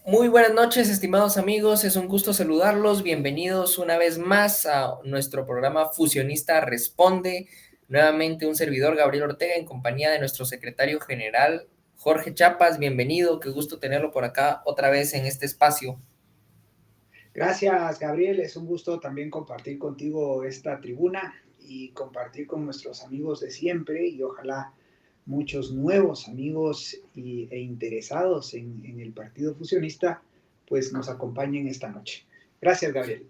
Muy buenas noches, estimados amigos. Es un gusto saludarlos. Bienvenidos una vez más a nuestro programa Fusionista Responde. Nuevamente un servidor, Gabriel Ortega, en compañía de nuestro secretario general, Jorge Chapas. Bienvenido, qué gusto tenerlo por acá otra vez en este espacio. Gracias, Gabriel. Es un gusto también compartir contigo esta tribuna y compartir con nuestros amigos de siempre y ojalá muchos nuevos amigos e interesados en el Partido Fusionista pues nos acompañen esta noche. Gracias, Gabriel.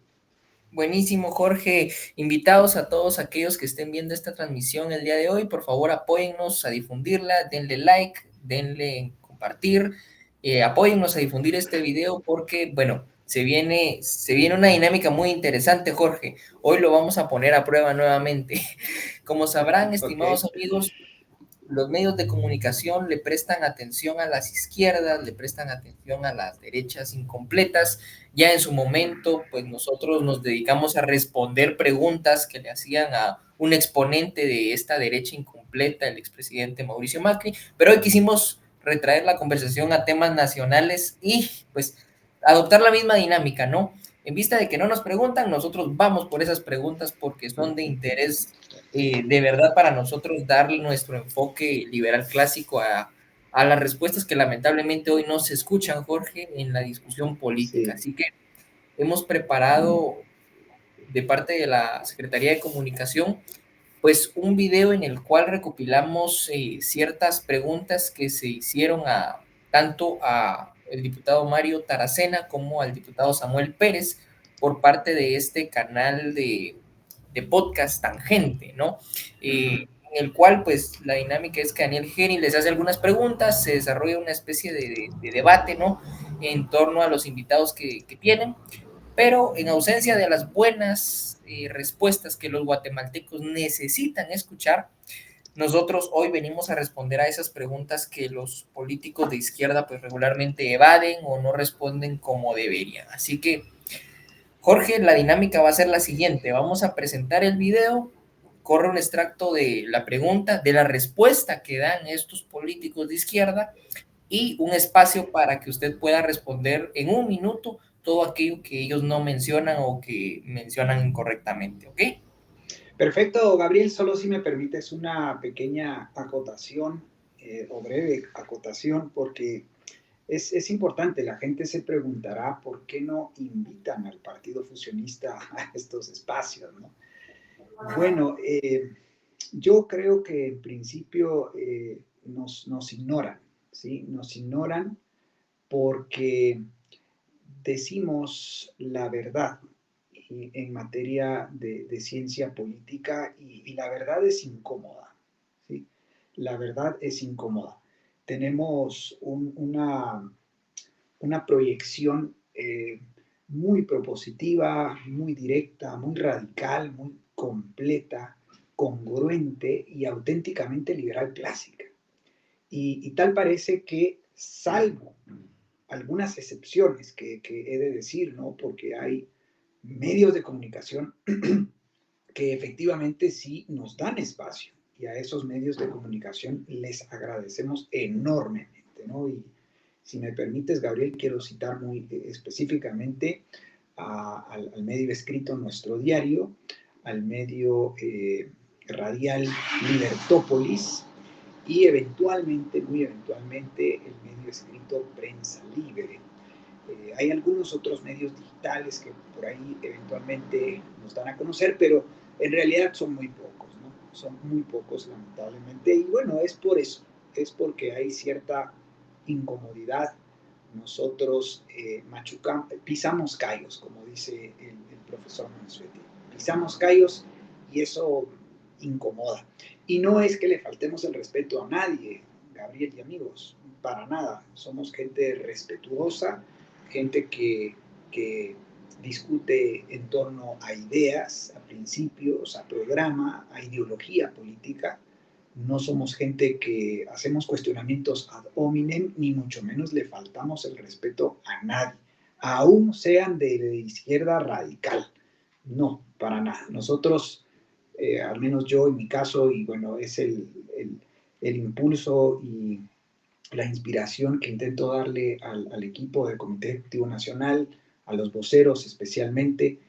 Buenísimo, Jorge. Invitados a todos aquellos que estén viendo esta transmisión el día de hoy, por favor apóyennos a difundirla, denle like, denle compartir, apóyennos a difundir este video porque, bueno, se viene una dinámica muy interesante, Jorge. Hoy lo vamos a poner a prueba nuevamente. Como sabrán, Ok, estimados amigos, los medios de comunicación le prestan atención a las izquierdas, le prestan atención a las derechas incompletas. Ya en su momento, pues nosotros nos dedicamos a responder preguntas que le hacían a un exponente de esta derecha incompleta, el expresidente Mauricio Macri, pero hoy quisimos retraer la conversación a temas nacionales y pues adoptar la misma dinámica, ¿no? En vista de que no nos preguntan, nosotros vamos por esas preguntas porque son de interés de verdad para nosotros darle nuestro enfoque liberal clásico a las respuestas que lamentablemente hoy no se escuchan, Jorge, en la discusión política. sí. Así que hemos preparado de parte de la Secretaría de Comunicación, pues un video en el cual recopilamos ciertas preguntas que se hicieron a tanto a el diputado Mario Taracena como al diputado Samuel Pérez por parte de este canal de podcast Tangente, ¿no? Ujú. En el cual pues la dinámica es que Daniel Geni les hace algunas preguntas, se desarrolla una especie de debate, ¿no? En torno a los invitados que tienen, pero en ausencia de las buenas respuestas que los guatemaltecos necesitan escuchar, nosotros hoy venimos a responder a esas preguntas que los políticos de izquierda pues regularmente evaden o no responden como deberían. Así que, Jorge, la dinámica va a ser la siguiente. Vamos a presentar el video, corre un extracto de la pregunta, de la respuesta que dan estos políticos de izquierda y un espacio para que usted pueda responder en un minuto todo aquello que ellos no mencionan o que mencionan incorrectamente, ¿ok? Perfecto, Gabriel. Solo si me permites una pequeña acotación o breve acotación porque es importante, la gente se preguntará por qué no invitan al Partido Fusionista a estos espacios, ¿no? Bueno, yo creo que en principio nos ignoran, ¿sí? Nos ignoran porque decimos la verdad en materia de ciencia política y la verdad es incómoda, ¿sí? La verdad es incómoda. Tenemos una proyección muy propositiva, muy directa, muy radical, muy completa, congruente y auténticamente liberal clásica. Y tal parece que, salvo algunas excepciones que he de decir, ¿no? Porque hay medios de comunicación que efectivamente sí nos dan espacio y a esos medios de comunicación les agradecemos enormemente, ¿no? Y si me permites, Gabriel, quiero citar muy específicamente al medio escrito Nuestro Diario, al medio radial Libertópolis y eventualmente, muy eventualmente, el medio escrito Prensa Libre. Hay algunos otros medios digitales que por ahí eventualmente nos dan a conocer, pero en realidad son muy pocos, ¿no? Son muy pocos, lamentablemente. Y bueno, es por eso, es porque hay cierta incomodidad. Nosotros pisamos callos, como dice el profesor Mansuetti. Pisamos callos y eso incomoda. Y no es que le faltemos el respeto a nadie, Gabriel y amigos, para nada. Somos gente respetuosa, gente que discute en torno a ideas, a principios, a programa, a ideología política. No somos gente que hacemos cuestionamientos ad hominem, ni mucho menos le faltamos el respeto a nadie, aún sean de izquierda radical. No, para nada. Nosotros, al menos yo en mi caso, y bueno, es el impulso la inspiración que intento darle al equipo del Comité Ejecutivo Nacional, a los voceros especialmente.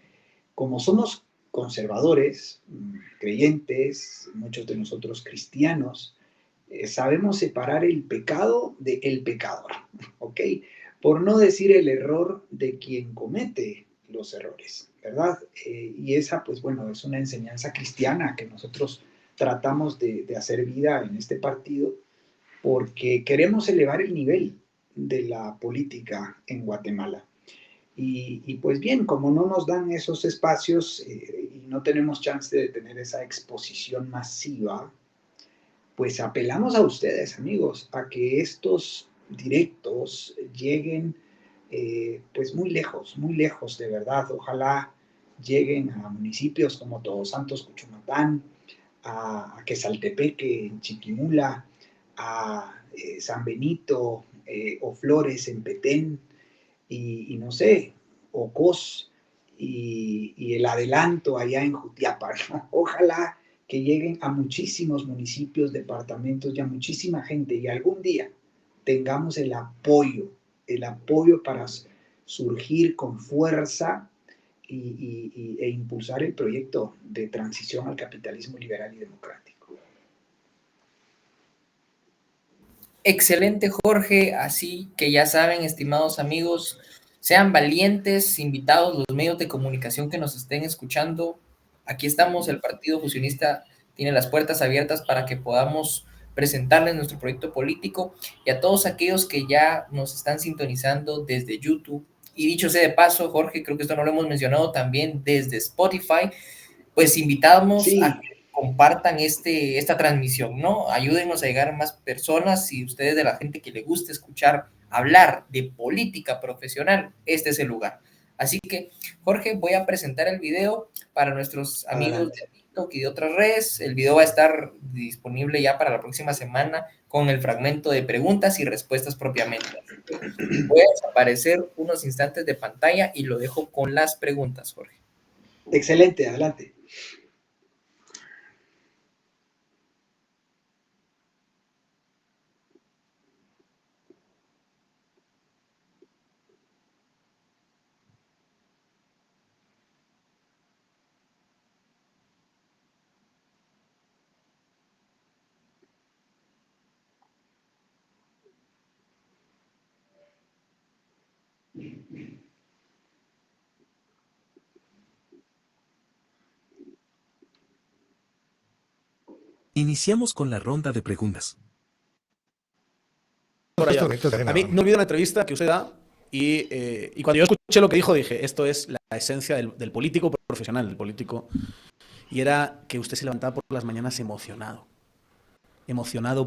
Como somos conservadores, creyentes, muchos de nosotros cristianos, sabemos separar el pecado del pecador, ¿ok? Por no decir el error de quien comete los errores, ¿verdad? Y esa, pues bueno, es una enseñanza cristiana que nosotros tratamos de hacer vida en este partido porque queremos elevar el nivel de la política en Guatemala. Y pues bien, como no nos dan esos espacios y no tenemos chance de tener esa exposición masiva, pues apelamos a ustedes, amigos, a que estos directos lleguen pues muy lejos de verdad. Ojalá lleguen a municipios como Todos Santos, Cuchumatán, a Quesaltepeque, en Chiquimula, a San Benito o Flores en Petén y no sé, Ocos y el adelanto allá en Jutiapa, ¿no? Ojalá que lleguen a muchísimos municipios, departamentos y a muchísima gente y algún día tengamos el apoyo para surgir con fuerza e impulsar el proyecto de transición al capitalismo liberal y democrático. Excelente, Jorge. Así que ya saben, estimados amigos, sean valientes, invitados, los medios de comunicación que nos estén escuchando. Aquí estamos, el Partido Fusionista tiene las puertas abiertas para que podamos presentarles nuestro proyecto político y a todos aquellos que ya nos están sintonizando desde YouTube. Y dicho sea de paso, Jorge, creo que esto no lo hemos mencionado también desde Spotify, pues invitamos a Sí, que compartan esta transmisión, ¿no? Ayúdenos a llegar a más personas. Si ustedes de la gente que le gusta escuchar hablar de política profesional, este es el lugar. Así que, Jorge, voy a presentar el video para nuestros amigos adelante. de TikTok y de otras redes. El video va a estar disponible ya para la próxima semana con el fragmento de preguntas y respuestas propiamente. Voy a desaparecer unos instantes de pantalla y lo dejo con las preguntas, Jorge. Excelente, adelante. Iniciamos con la ronda de preguntas. Por allá. A mí no olvido una entrevista que usted da y cuando yo escuché lo que dijo dije, esto es la esencia del político profesional, del político, y era que usted se levantaba por las mañanas emocionado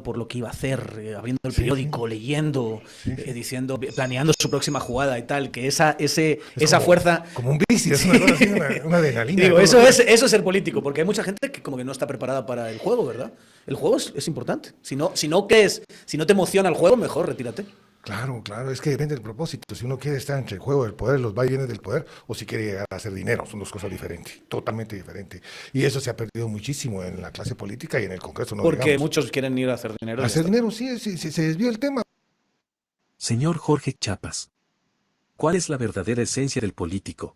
por lo que iba a hacer, abriendo el periódico, leyendo, diciendo, planeando su próxima jugada y tal, que esa como, fuerza... Como un vicio, es una cosa así, una adrenalina. Digo, eso es ser político, porque hay mucha gente que como que no está preparada para el juego, ¿verdad? El juego es importante. Si no te emociona el juego, mejor retírate. Claro, es que depende del propósito. Si uno quiere estar entre el juego del poder, los vaivenes del poder, o si quiere llegar a hacer dinero, son dos cosas diferentes, totalmente diferentes. Y eso se ha perdido muchísimo en la clase política y en el Congreso. No Porque digamos. muchos quieren ir a hacer dinero. Hacer dinero, sí, se desvió el tema. Señor Jorge Chapas, ¿cuál es la verdadera esencia del político?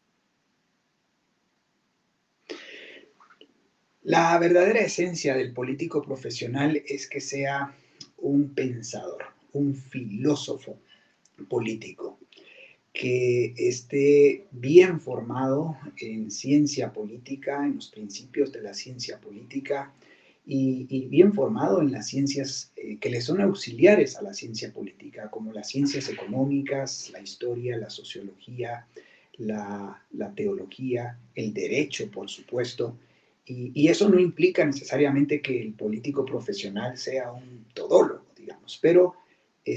La verdadera esencia del político profesional es que sea un pensador, un filósofo político, que esté bien formado en ciencia política, en los principios de la ciencia política y bien formado en las ciencias que le son auxiliares a la ciencia política, como las ciencias económicas, la historia, la sociología, la teología, el derecho, por supuesto. Y eso no implica necesariamente que el político profesional sea un todólogo, digamos, pero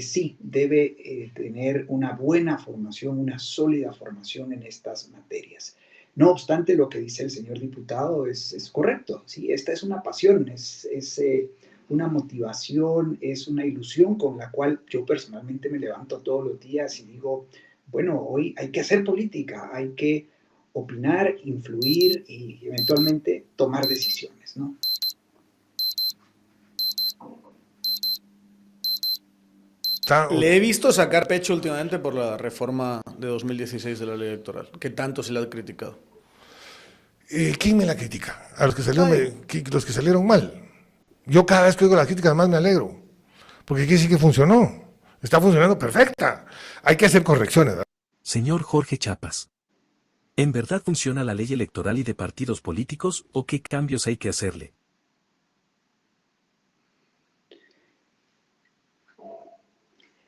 sí debe tener una buena formación, una sólida formación en estas materias. No obstante, lo que dice el señor diputado es correcto, ¿sí? Esta es una pasión, es una motivación, es una ilusión con la cual yo personalmente me levanto todos los días y digo, bueno, hoy hay que hacer política, hay que opinar, influir y eventualmente tomar decisiones, ¿no? Está- Le he visto sacar pecho últimamente por la reforma de 2016 de la ley electoral, que tanto se le ha criticado. ¿Quién me la critica? A los que salieron, Ay. los que salieron mal. Yo cada vez que oigo las críticas más me alegro, porque quiere decir que funcionó. Está funcionando perfecta. Hay que hacer correcciones, ¿verdad? Señor Jorge Chapas. ¿En verdad funciona la ley electoral y de partidos políticos o qué cambios hay que hacerle?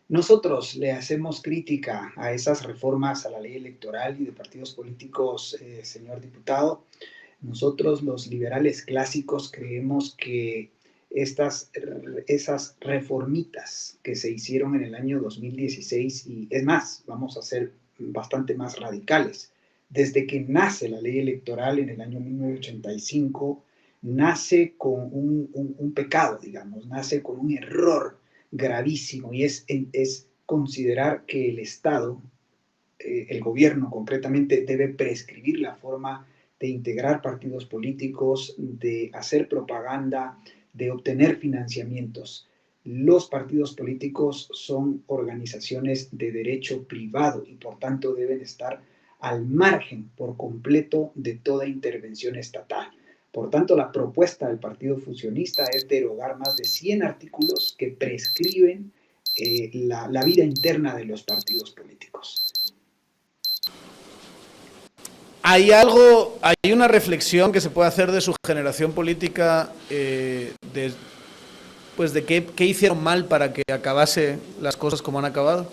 Nosotros le hacemos crítica a esas reformas a la ley electoral y de partidos políticos, señor diputado. Nosotros, los liberales clásicos, creemos que esas reformitas que se hicieron en el año 2016, y es más, vamos a ser bastante más radicales, desde que nace la ley electoral en el año 1985, nace con un pecado, digamos, nace con un error gravísimo, y es considerar que el Estado, el gobierno concretamente, debe prescribir la forma de integrar partidos políticos, de hacer propaganda, de obtener financiamientos. Los partidos políticos son organizaciones de derecho privado y por tanto deben estar al margen por completo de toda intervención estatal. Por tanto, la propuesta del Partido Fusionista es derogar más de 100 artículos que prescriben la vida interna de los partidos políticos. Hay una reflexión que se puede hacer de su generación política, pues de qué hicieron mal para que acabase las cosas como han acabado,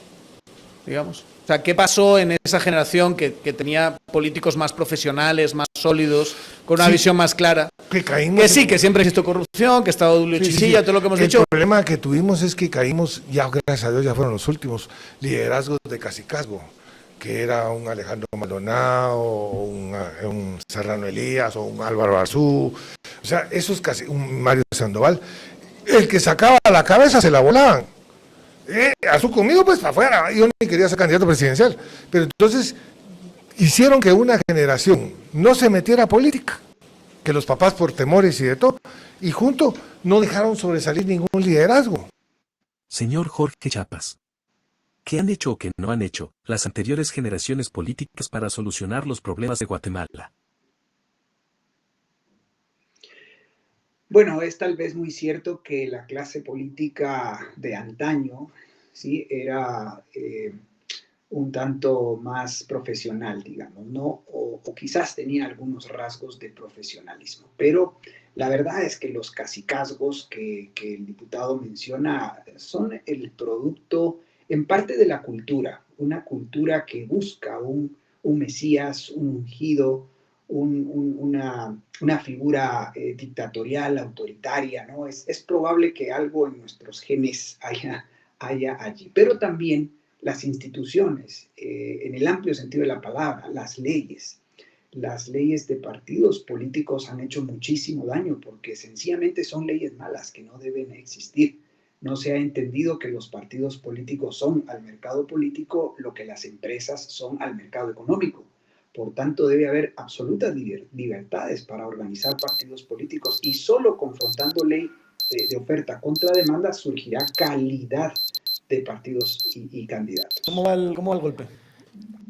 digamos. O sea, ¿qué pasó en esa generación que tenía políticos más profesionales, más sólidos, con una visión más clara? Que sí, que siempre existe corrupción, que ha estado Julio Chinchilla, todo lo que hemos dicho. El problema que tuvimos es que caímos, ya gracias a Dios ya fueron los últimos liderazgos de cacicazgo, que era un Alejandro Maldonado, un Serrano Elías, o un Álvaro Arzú, o sea, esos casi, un Mario Sandoval, el que sacaba la cabeza se la volaban. Arzú conmigo, pues para afuera, yo ni quería ser candidato presidencial, pero entonces hicieron que una generación no se metiera a política, que los papás por temores y de todo, y junto no dejaron sobresalir ningún liderazgo. Señor Jorge Chapas. ¿Qué han hecho o qué no han hecho las anteriores generaciones políticas para solucionar los problemas de Guatemala? Bueno, es tal vez muy cierto que la clase política de antaño, ¿sí?, era un tanto más profesional, digamos, ¿no? O quizás tenía algunos rasgos de profesionalismo. Pero la verdad es que los cacicazgos que el diputado menciona son el producto en parte de la cultura, una cultura que busca un mesías, un ungido, una figura dictatorial, autoritaria, ¿no? Es probable que algo en nuestros genes haya allí, pero también las instituciones, en el amplio sentido de la palabra, las leyes de partidos políticos han hecho muchísimo daño porque sencillamente son leyes malas que no deben existir. No se ha entendido que los partidos políticos son al mercado político lo que las empresas son al mercado económico. Por tanto, debe haber absolutas libertades para organizar partidos políticos y solo confrontando ley de oferta contra demanda surgirá calidad de partidos y candidatos. ¿Cómo va el golpe?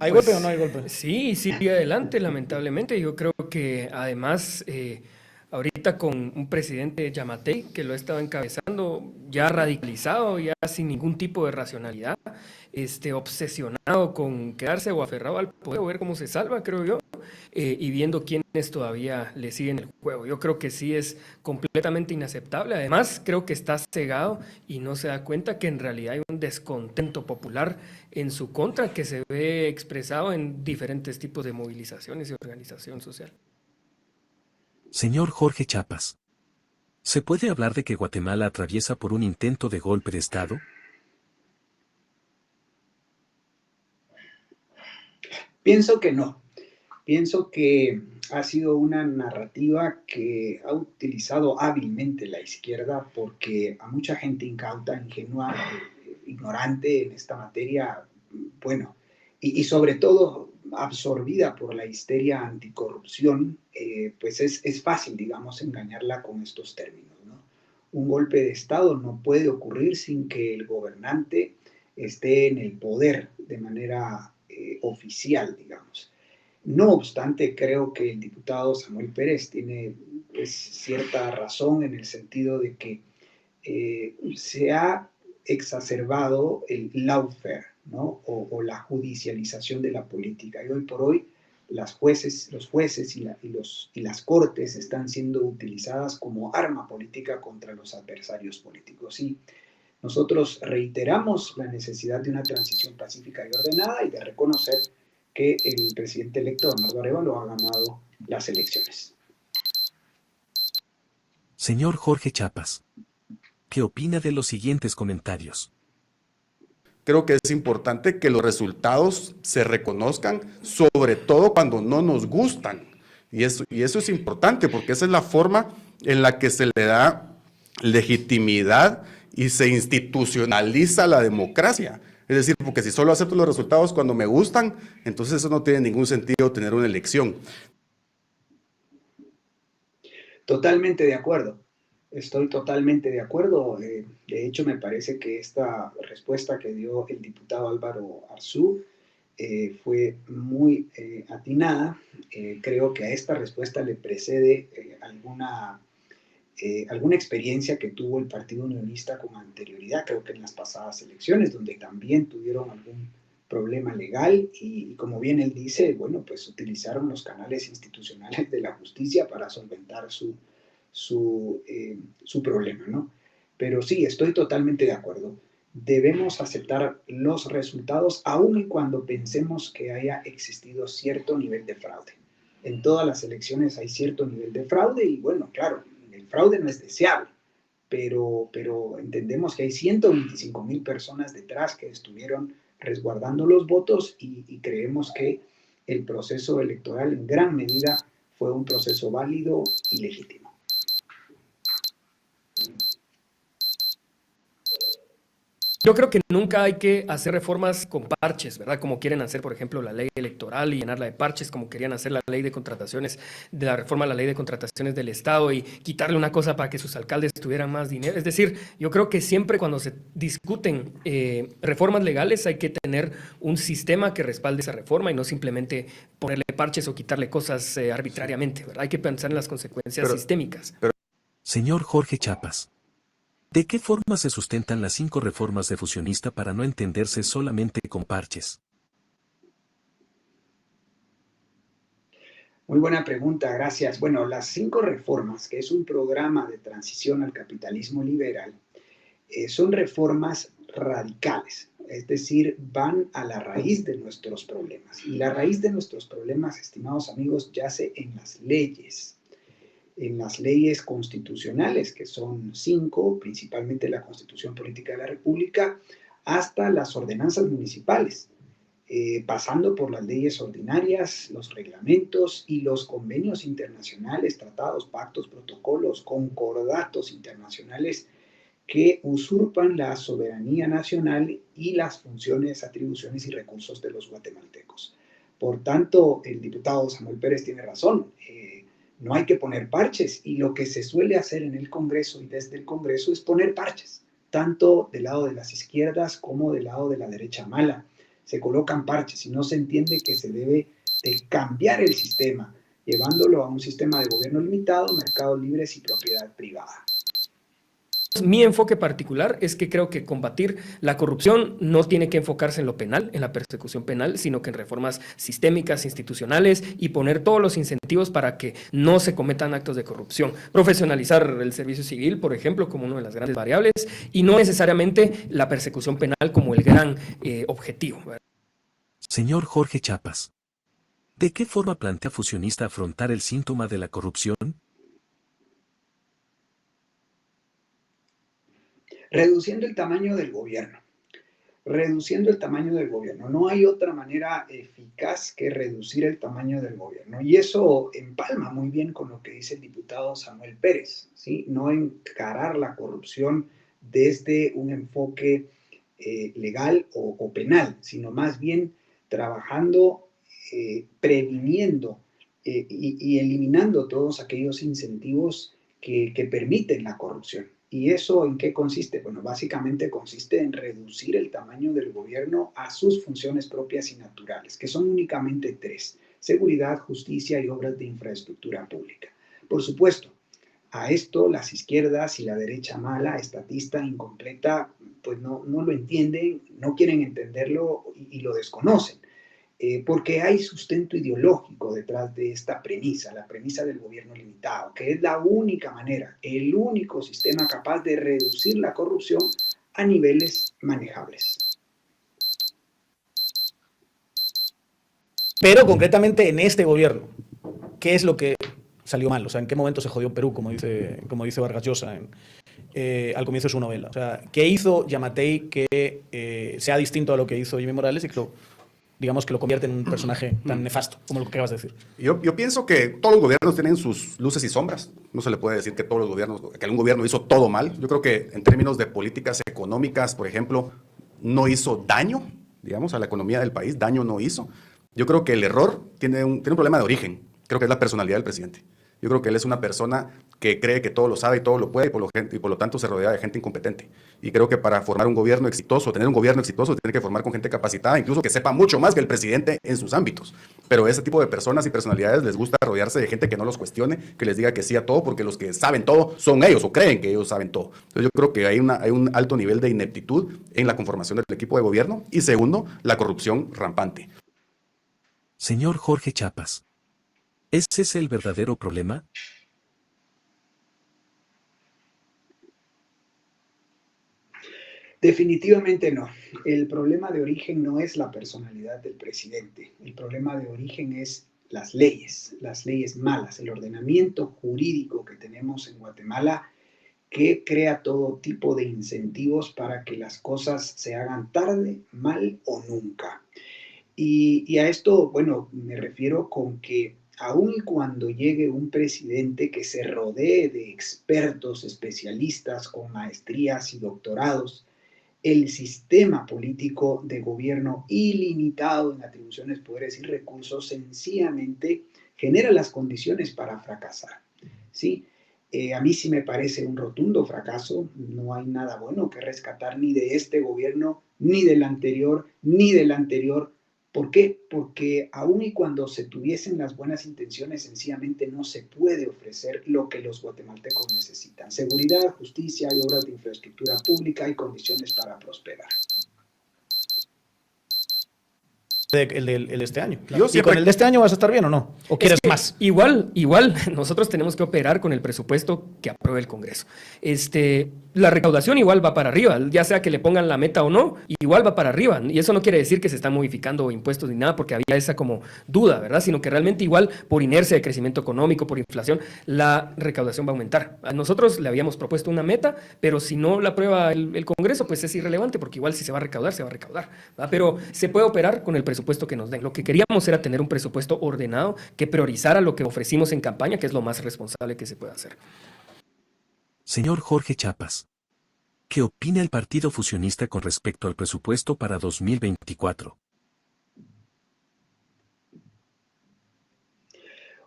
¿Hay Pues, golpe o no hay golpe? Sí, sigue adelante, lamentablemente. Yo creo que además, ahorita con un presidente Yamatei que lo ha estado encabezando, ya radicalizado, ya sin ningún tipo de racionalidad, obsesionado con quedarse o aferrado al poder, o ver cómo se salva, creo yo, y viendo quiénes todavía le siguen el juego. Yo creo que sí es completamente inaceptable. Además, creo que está cegado y no se da cuenta que en realidad hay un descontento popular en su contra que se ve expresado en diferentes tipos de movilizaciones y organización social. Señor Jorge Chapas. ¿Se puede hablar de que Guatemala atraviesa por un intento de golpe de Estado? Pienso que no. Pienso que ha sido una narrativa que ha utilizado hábilmente la izquierda porque a mucha gente incauta, ingenua, ignorante en esta materia, bueno, y sobre todo absorbida por la histeria anticorrupción, pues es fácil, digamos, engañarla con estos términos, ¿no? Un golpe de Estado no puede ocurrir sin que el gobernante esté en el poder de manera oficial, digamos. No obstante, creo que el diputado Samuel Pérez tiene pues, cierta razón en el sentido de que se ha exacerbado el lawfare, ¿no? O la judicialización de la política. Y hoy por hoy los jueces y las cortes están siendo utilizadas como arma política contra los adversarios políticos. Y nosotros reiteramos la necesidad de una transición pacífica y ordenada y de reconocer que el presidente electo, Bernardo Arévalo, ha ganado las elecciones. Señor Jorge Chapas, ¿qué opina de los siguientes comentarios? Creo que es importante que los resultados se reconozcan, sobre todo cuando no nos gustan. Y eso es importante porque esa es la forma en la que se le da legitimidad y se institucionaliza la democracia. Es decir, porque si solo acepto los resultados cuando me gustan, entonces eso no tiene ningún sentido tener una elección. Totalmente de acuerdo. Estoy totalmente de acuerdo. De hecho, me parece que esta respuesta que dio el diputado Álvaro Arzú fue muy atinada. Creo que a esta respuesta le precede alguna experiencia que tuvo el Partido Unionista con anterioridad, creo que en las pasadas elecciones, donde también tuvieron algún problema legal y como bien él dice, bueno, pues utilizaron los canales institucionales de la justicia para solventar su problema, ¿no? Pero sí, estoy totalmente de acuerdo. Debemos aceptar los resultados aun y cuando pensemos que haya existido cierto nivel de fraude. En todas las elecciones hay cierto nivel de fraude y bueno, claro, el fraude no es deseable, pero entendemos que hay 125,000 personas detrás que estuvieron resguardando los votos y creemos que el proceso electoral en gran medida fue un proceso válido y legítimo. Yo creo que nunca hay que hacer reformas con parches, ¿verdad? Como quieren hacer, por ejemplo, la ley electoral y llenarla de parches, como querían hacer la ley de contrataciones, de la reforma a la ley de contrataciones del Estado y quitarle una cosa para que sus alcaldes tuvieran más dinero. Es decir, yo creo que siempre cuando se discuten reformas legales hay que tener un sistema que respalde esa reforma y no simplemente ponerle parches o quitarle cosas arbitrariamente, ¿verdad? Hay que pensar en las consecuencias sistémicas. Señor Jorge Chapas, ¿de qué forma se sustentan las 5 reformas de Fusionista para no entenderse solamente con parches? Muy buena pregunta, gracias. Bueno, las 5 reformas, que es un programa de transición al capitalismo liberal, son reformas radicales, es decir, van a la raíz de nuestros problemas. Y la raíz de nuestros problemas, estimados amigos, yace en las leyes constitucionales, que son 5, principalmente la Constitución Política de la República, hasta las ordenanzas municipales, pasando por las leyes ordinarias, los reglamentos y los convenios internacionales, tratados, pactos, protocolos, concordatos internacionales que usurpan la soberanía nacional y las funciones, atribuciones y recursos de los guatemaltecos. Por tanto, el diputado Samuel Pérez tiene razón. No hay que poner parches y lo que se suele hacer en el Congreso y desde el Congreso es poner parches, tanto del lado de las izquierdas como del lado de la derecha mala. Se colocan parches y no se entiende que se debe de cambiar el sistema, llevándolo a un sistema de gobierno limitado, mercados libres y propiedad privada. Mi enfoque particular es que creo que combatir la corrupción no tiene que enfocarse en lo penal, en la persecución penal, sino que en reformas sistémicas, institucionales y poner todos los incentivos para que no se cometan actos de corrupción. Profesionalizar el servicio civil, por ejemplo, como una de las grandes variables y no necesariamente la persecución penal como el gran objetivo. Señor Jorge Chapas, ¿de qué forma plantea Fusionista afrontar el síntoma de la corrupción? Reduciendo el tamaño del gobierno. Reduciendo el tamaño del gobierno. No hay otra manera eficaz que reducir el tamaño del gobierno. Y eso empalma muy bien con lo que dice el diputado Samuel Pérez, ¿sí? No encarar la corrupción desde un enfoque legal o penal, sino más bien trabajando, previniendo y eliminando todos aquellos incentivos que permiten la corrupción. ¿Y eso en qué consiste? Bueno, básicamente consiste en reducir el tamaño del gobierno a sus funciones propias y naturales, que son únicamente tres: seguridad, justicia y obras de infraestructura pública. Por supuesto, a esto las izquierdas y la derecha mala, estatista, incompleta, pues no lo entienden, no quieren entenderlo y lo desconocen. Porque hay sustento ideológico detrás de esta premisa, la premisa del gobierno limitado, que es la única manera, el único sistema capaz de reducir la corrupción a niveles manejables. Pero concretamente en este gobierno, ¿qué es lo que salió mal? O sea, ¿en qué momento se jodió Perú, como dice Vargas Llosa al comienzo de su novela? O sea, ¿qué hizo Yamatei que sea distinto a lo que hizo Jimmy Morales y que digamos que lo convierte en un personaje tan nefasto como lo que acabas de decir? Yo pienso que todos los gobiernos tienen sus luces y sombras. No se le puede decir que todos los gobiernos, que algún gobierno hizo todo mal. Yo creo que en términos de políticas económicas, por ejemplo, no hizo daño, digamos, a la economía del país. Daño no hizo. Yo creo que el error tiene un problema de origen. Creo que es la personalidad del presidente. Yo creo que él es una persona que cree que todo lo sabe y todo lo puede y por lo tanto se rodea de gente incompetente. Y creo que para formar un gobierno exitoso, tener un gobierno exitoso, tiene que formar con gente capacitada, incluso que sepa mucho más que el presidente en sus ámbitos. Pero ese tipo de personas y personalidades les gusta rodearse de gente que no los cuestione, que les diga que sí a todo, porque los que saben todo son ellos o creen que ellos saben todo. Entonces yo creo que hay un alto nivel de ineptitud en la conformación del equipo de gobierno. Y segundo, la corrupción rampante. Señor Jorge Chiapas, ¿ese es el verdadero problema? Definitivamente no. El problema de origen no es la personalidad del presidente. El problema de origen es las leyes malas, el ordenamiento jurídico que tenemos en Guatemala, que crea todo tipo de incentivos para que las cosas se hagan tarde, mal o nunca. Y a esto, bueno, me refiero con que aun y cuando llegue un presidente que se rodee de expertos, especialistas con maestrías y doctorados, el sistema político de gobierno ilimitado en atribuciones, poderes y recursos sencillamente genera las condiciones para fracasar, ¿sí? A mí sí me parece un rotundo fracaso. No hay nada bueno que rescatar ni de este gobierno, ni del anterior, ni del anterior. ¿Por qué? Porque aun y cuando se tuviesen las buenas intenciones, sencillamente no se puede ofrecer lo que los guatemaltecos necesitan: seguridad, justicia y obras de infraestructura pública y condiciones para prosperar. El de este año. Yo ¿Y siempre- con el de este año vas a estar bien o no? ¿O quieres más? Igual, nosotros tenemos que operar con el presupuesto que apruebe el Congreso. La recaudación igual va para arriba, ya sea que le pongan la meta o no, igual va para arriba. Y eso no quiere decir que se están modificando impuestos ni nada, porque había esa como duda, ¿verdad? Sino que realmente igual por inercia de crecimiento económico, por inflación, la recaudación va a aumentar. A nosotros le habíamos propuesto una meta, pero si no la aprueba el Congreso, pues es irrelevante, porque igual si se va a recaudar, se va a recaudar, ¿verdad? Pero se puede operar con el presupuesto que nos den. Lo que queríamos era tener un presupuesto ordenado que priorizara lo que ofrecimos en campaña, que es lo más responsable que se puede hacer. Señor Jorge Chiapas, ¿qué opina el Partido Fusionista con respecto al presupuesto para 2024?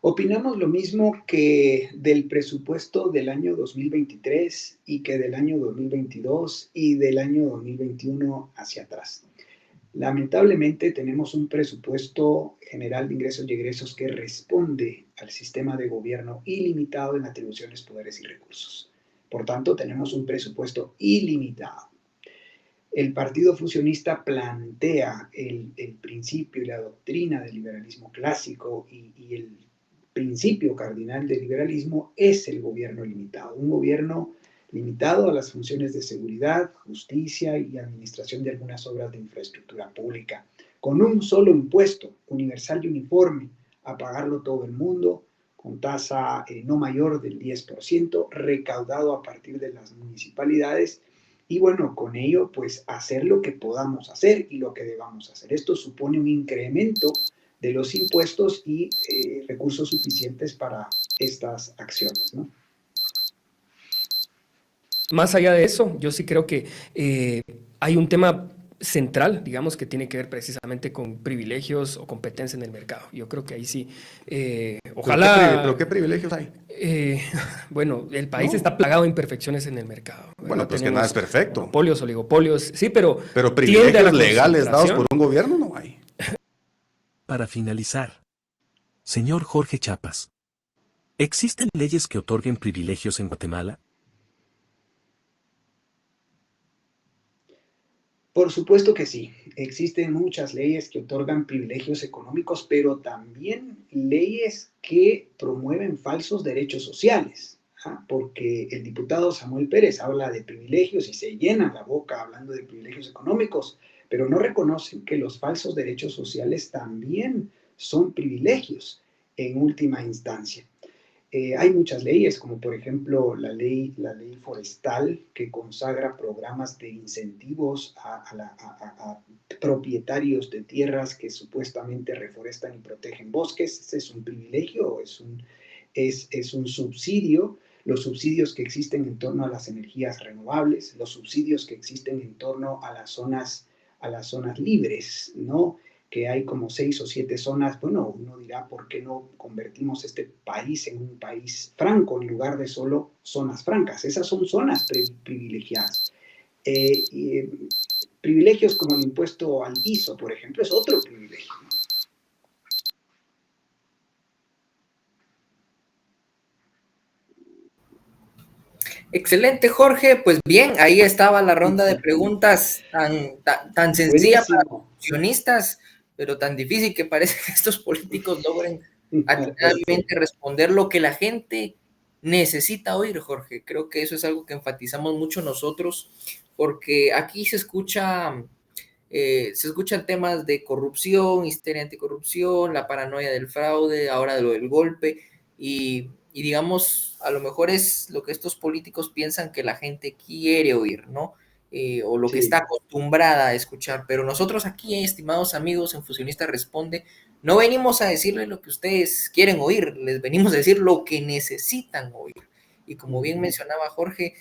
Opinamos lo mismo que del presupuesto del año 2023 y que del año 2022 y del año 2021 hacia atrás. Lamentablemente tenemos un presupuesto general de ingresos y egresos que responde al sistema de gobierno ilimitado en atribuciones, poderes y recursos. Por tanto, tenemos un presupuesto ilimitado. El Partido Fusionista plantea el principio y la doctrina del liberalismo clásico, y el principio cardinal del liberalismo es el gobierno limitado. Un gobierno limitado a las funciones de seguridad, justicia y administración de algunas obras de infraestructura pública, con un solo impuesto universal y uniforme, a pagarlo todo el mundo, con tasa no mayor del 10%, recaudado a partir de las municipalidades, y bueno, con ello pues hacer lo que podamos hacer y lo que debamos hacer. Esto supone un incremento de los impuestos y recursos suficientes para estas acciones, ¿no? Más allá de eso, yo sí creo que hay un tema central, digamos, que tiene que ver precisamente con privilegios o competencia en el mercado. Yo creo que ahí sí, ojalá... ¿Pero qué privilegios hay? Eh, bueno, el país No. está plagado de imperfecciones en el mercado, ¿verdad? Bueno, pues que nada es Tenemos perfecto. monopolios, oligopolios, sí, pero Pero tiende a la privilegios legales dados por concentración. un gobierno no hay. Para finalizar, señor Jorge Chapas, ¿existen leyes que otorguen privilegios en Guatemala? Por supuesto que sí. Existen muchas leyes que otorgan privilegios económicos, pero también leyes que promueven falsos derechos sociales. Porque el diputado Samuel Pérez habla de privilegios y se llena la boca hablando de privilegios económicos, pero no reconocen que los falsos derechos sociales también son privilegios en última instancia. Hay muchas leyes, como por ejemplo la ley forestal, que consagra programas de incentivos a propietarios de tierras que supuestamente reforestan y protegen bosques. Ese es un privilegio, es un subsidio. Los subsidios que existen en torno a las energías renovables, los subsidios que existen en torno a las zonas libres, ¿no? Que hay como 6 o 7 zonas. Bueno, uno dirá, ¿por qué no convertimos este país en un país franco en lugar de solo zonas francas? Esas son zonas privilegiadas. Y, privilegios como el impuesto al ISO, por ejemplo, es otro privilegio. Excelente, Jorge. Pues bien, ahí estaba la ronda de preguntas tan sencilla para los Buenísimo. accionistas, pero tan difícil que parece que estos políticos logren atinadamente responder lo que la gente necesita oír, Jorge. Creo que eso es algo que enfatizamos mucho nosotros, porque aquí se escuchan temas de corrupción, histeria anticorrupción, la paranoia del fraude, ahora de lo del golpe, y digamos, a lo mejor es lo que estos políticos piensan que la gente quiere oír, ¿no? O lo que está Sí. acostumbrada a escuchar, pero nosotros aquí, estimados amigos en Fusionista Responde, no venimos a decirles lo que ustedes quieren oír, les venimos a decir lo que necesitan oír. Y como bien mencionaba Jorge,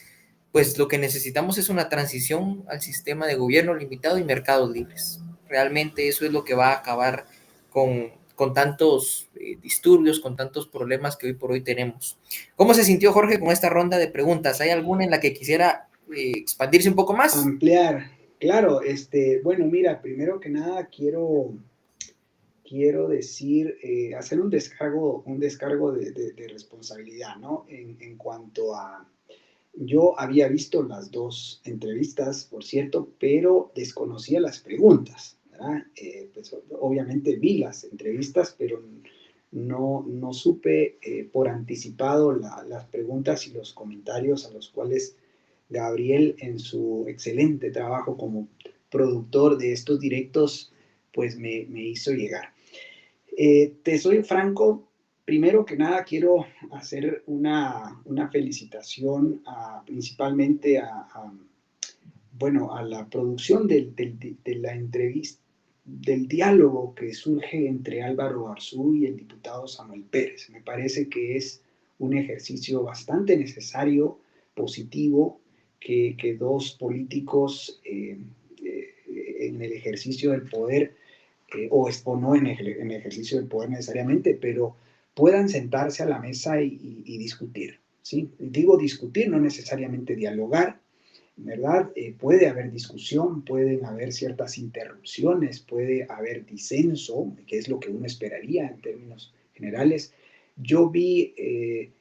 pues lo que necesitamos es una transición al sistema de gobierno limitado y mercados libres. Realmente eso es lo que va a acabar con tantos disturbios, con tantos problemas que hoy por hoy tenemos. ¿Cómo se sintió Jorge con esta ronda de preguntas? ¿Hay alguna en la que quisiera expandirse un poco más? Ampliar. Claro, bueno, mira, primero que nada quiero decir, hacer un descargo de responsabilidad, ¿no? En cuanto a, yo había visto las dos entrevistas, por cierto, pero desconocía las preguntas, ¿verdad? Pues obviamente vi las entrevistas, pero no supe por anticipado las preguntas y los comentarios a los cuales Gabriel, en su excelente trabajo como productor de estos directos, pues me hizo llegar. Te soy franco, primero que nada quiero hacer una felicitación principalmente bueno, a la producción de la entrevista, del diálogo que surge entre Álvaro Arzú y el diputado Samuel Pérez. Me parece que es un ejercicio bastante necesario, positivo, que dos políticos en el ejercicio del poder o no en el ejercicio del poder necesariamente, pero puedan sentarse a la mesa y discutir. ¿Sí? Digo discutir, no necesariamente dialogar, ¿verdad? Puede haber discusión, pueden haber ciertas interrupciones, puede haber disenso, que es lo que uno esperaría en términos generales. Yo vi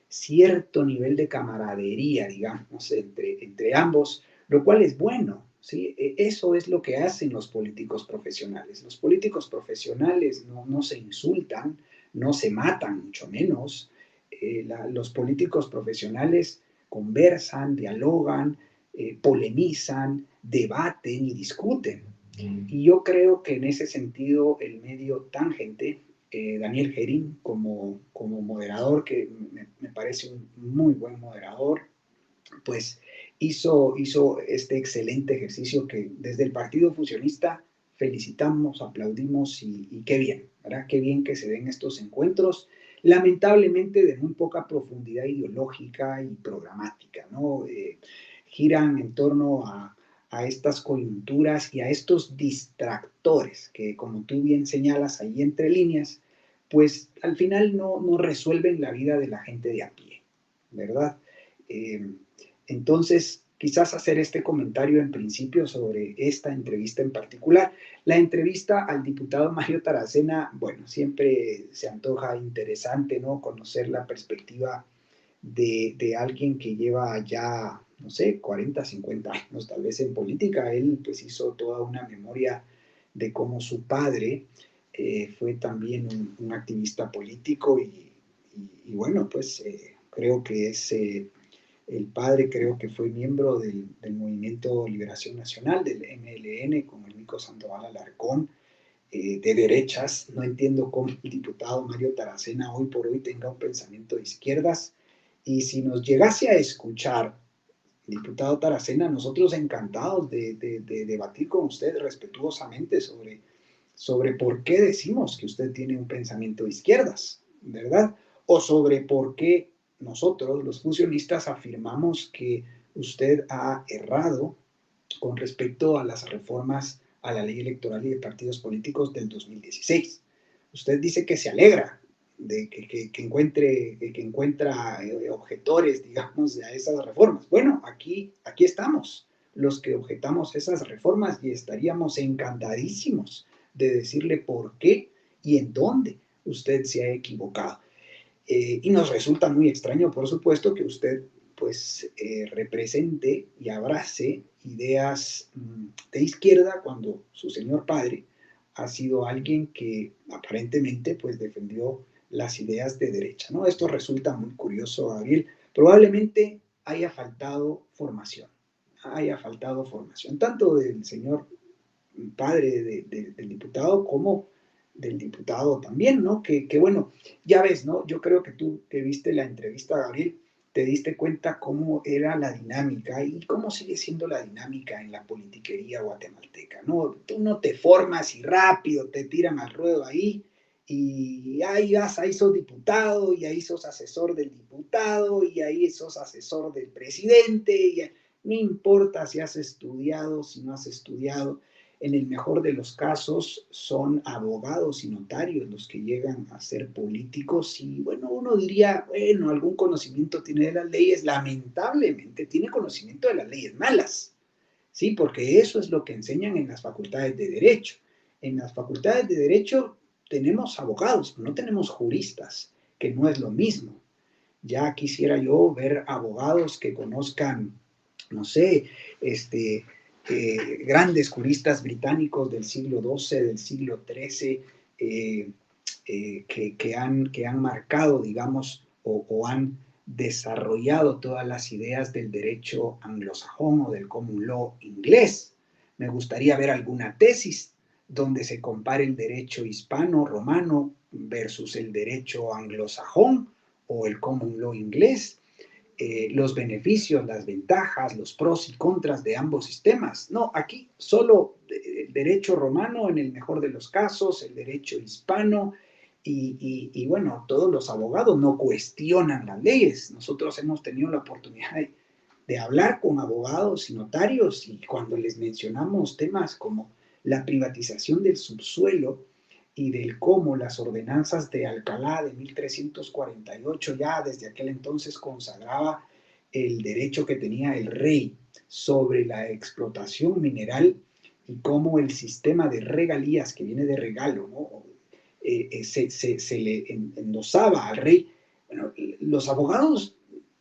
cierto nivel de camaradería, digamos, entre ambos, lo cual es bueno, ¿sí? Eso es lo que hacen los políticos profesionales. Los políticos profesionales no se insultan, no se matan, mucho menos. Los políticos profesionales conversan, dialogan, polemizan, debaten y discuten. Y yo creo que en ese sentido el medio Tangente, Daniel Gerín como moderador, que me parece un muy buen moderador, pues hizo este excelente ejercicio que desde el Partido Fusionista felicitamos, aplaudimos y qué bien, ¿verdad? Qué bien que se den estos encuentros, lamentablemente de muy poca profundidad ideológica y programática, ¿no? Giran en torno a estas coyunturas y a estos distractores que, como tú bien señalas ahí entre líneas, pues al final no resuelven la vida de la gente de a pie. ¿verdad? Entonces, quizás hacer este comentario en principio sobre esta entrevista en particular. La entrevista al diputado Mario Taracena, bueno, siempre se antoja interesante, ¿no? Conocer la perspectiva de alguien que lleva ya, no sé, 40, 50 años tal vez en política. Él pues hizo toda una memoria de cómo su padre fue también un activista político y bueno, pues creo que es, el padre creo que fue miembro del Movimiento Liberación Nacional, del MLN, con el Nico Sandoval Alarcón, de derechas. No entiendo cómo el diputado Mario Taracena hoy por hoy tenga un pensamiento de izquierdas. Y si nos llegase a escuchar, diputado Taracena, nosotros encantados de debatir con usted respetuosamente sobre por qué decimos que usted tiene un pensamiento de izquierdas, ¿verdad? O sobre por qué nosotros, los fusionistas, afirmamos que usted ha errado con respecto a las reformas a la ley electoral y de partidos políticos del 2016. Usted dice que se alegra de que encuentra objetores, digamos, a esas reformas. Bueno, aquí estamos, los que objetamos esas reformas, y estaríamos encantadísimos de decirle por qué y en dónde usted se ha equivocado. Y nos resulta muy extraño, por supuesto, que usted pues represente y abrace ideas de izquierda cuando su señor padre ha sido alguien que aparentemente pues defendió las ideas de derecha, ¿no? Esto resulta muy curioso, Gabriel. Probablemente haya faltado formación, tanto del señor padre del diputado como del diputado también, ¿no? Que bueno, ya ves, ¿no? Yo creo que tú que viste la entrevista, Gabriel, te diste cuenta cómo era la dinámica y cómo sigue siendo la dinámica en la politiquería guatemalteca, ¿no? Tú no te formas y rápido te tiran al ruedo ahí y ahí sos diputado y ahí sos asesor del diputado y ahí sos asesor del presidente y no importa si has estudiado, si no has estudiado. En el mejor de los casos son abogados y notarios los que llegan a ser políticos y bueno, uno diría, bueno, algún conocimiento tiene de las leyes, lamentablemente tiene conocimiento de las leyes malas, ¿sí? Porque eso es lo que enseñan en las facultades de Derecho. En las facultades de Derecho tenemos abogados, no tenemos juristas, que no es lo mismo. Ya quisiera yo ver abogados que conozcan, no sé, grandes juristas británicos del siglo XII, del siglo XIII, que han marcado, digamos, o han desarrollado todas las ideas del derecho anglosajón o del common law inglés. Me gustaría ver alguna tesis donde se compare el derecho hispano-romano versus el derecho anglosajón o el common law inglés. Los beneficios, las ventajas, los pros y contras de ambos sistemas. No, aquí solo el derecho romano en el mejor de los casos, el derecho hispano y bueno, todos los abogados no cuestionan las leyes. Nosotros hemos tenido la oportunidad de hablar con abogados y notarios y cuando les mencionamos temas como la privatización del subsuelo, y del cómo las ordenanzas de Alcalá de 1348 ya desde aquel entonces consagraba el derecho que tenía el rey sobre la explotación mineral y cómo el sistema de regalías que viene de regalo, ¿no? Se le endosaba al rey. Bueno, los abogados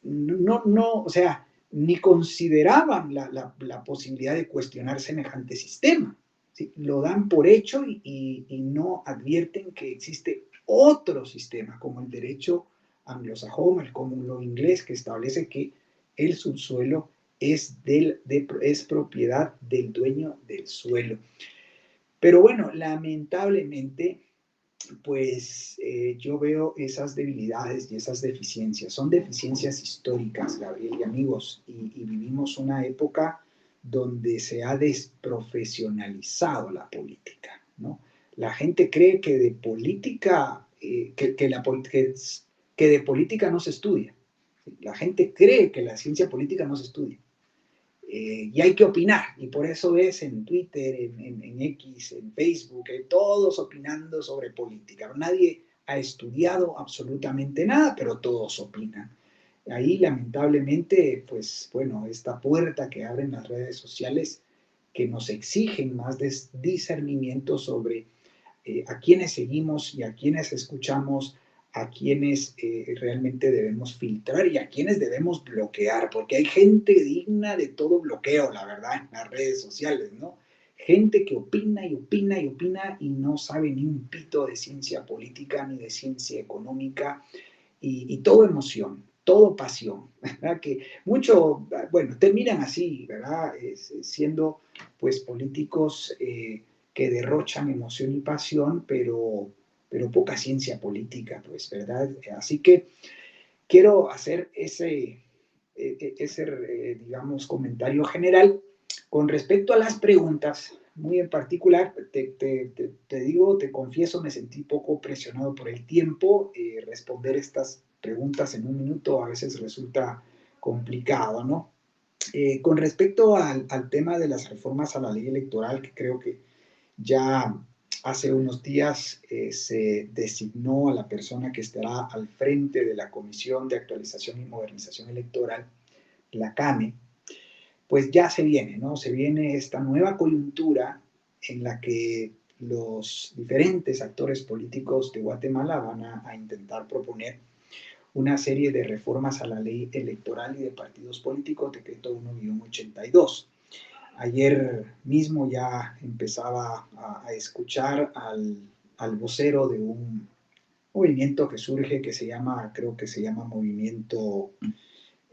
o sea, ni consideraban la posibilidad de cuestionar semejante sistema. ¿Sí? Lo dan por hecho y no advierten que existe otro sistema, como el derecho anglosajón, el common law inglés, que establece que el subsuelo es propiedad del dueño del suelo. Pero bueno, lamentablemente, pues yo veo esas debilidades y esas deficiencias. Son deficiencias históricas, Gabriel y amigos, y vivimos una época donde se ha desprofesionalizado la política, ¿no? La gente cree que de política, que de política no se estudia. La gente cree que la ciencia política no se estudia. Y hay que opinar, y por eso ves en Twitter, en X, en Facebook, todos opinando sobre política. Nadie ha estudiado absolutamente nada, pero todos opinan. Ahí, lamentablemente, pues bueno, esta puerta que abren las redes sociales que nos exigen más discernimiento sobre a quienes seguimos y a quienes escuchamos, a quienes realmente debemos filtrar y a quienes debemos bloquear, porque hay gente digna de todo bloqueo, la verdad, en las redes sociales, ¿no? Gente que opina y opina y opina y no sabe ni un pito de ciencia política ni de ciencia económica y todo emoción, todo pasión, ¿verdad? Que mucho, bueno, terminan así, ¿verdad? Siendo pues políticos que derrochan emoción y pasión, pero poca ciencia política, pues, ¿verdad? Así que quiero hacer ese digamos, comentario general con respecto a las preguntas, muy en particular, te digo, te confieso, me sentí poco presionado por el tiempo, responder estas preguntas en un minuto a veces resulta complicado, ¿no? Con respecto al tema de las reformas a la ley electoral, que creo que ya hace unos días se designó a la persona que estará al frente de la Comisión de Actualización y Modernización Electoral, la CAME, pues ya se viene, ¿no? Se viene esta nueva coyuntura en la que los diferentes actores políticos de Guatemala van a intentar proponer una serie de reformas a la ley electoral y de partidos políticos, decreto 1-82. Ayer mismo ya empezaba a escuchar al vocero de un movimiento que surge que se llama, creo que se llama Movimiento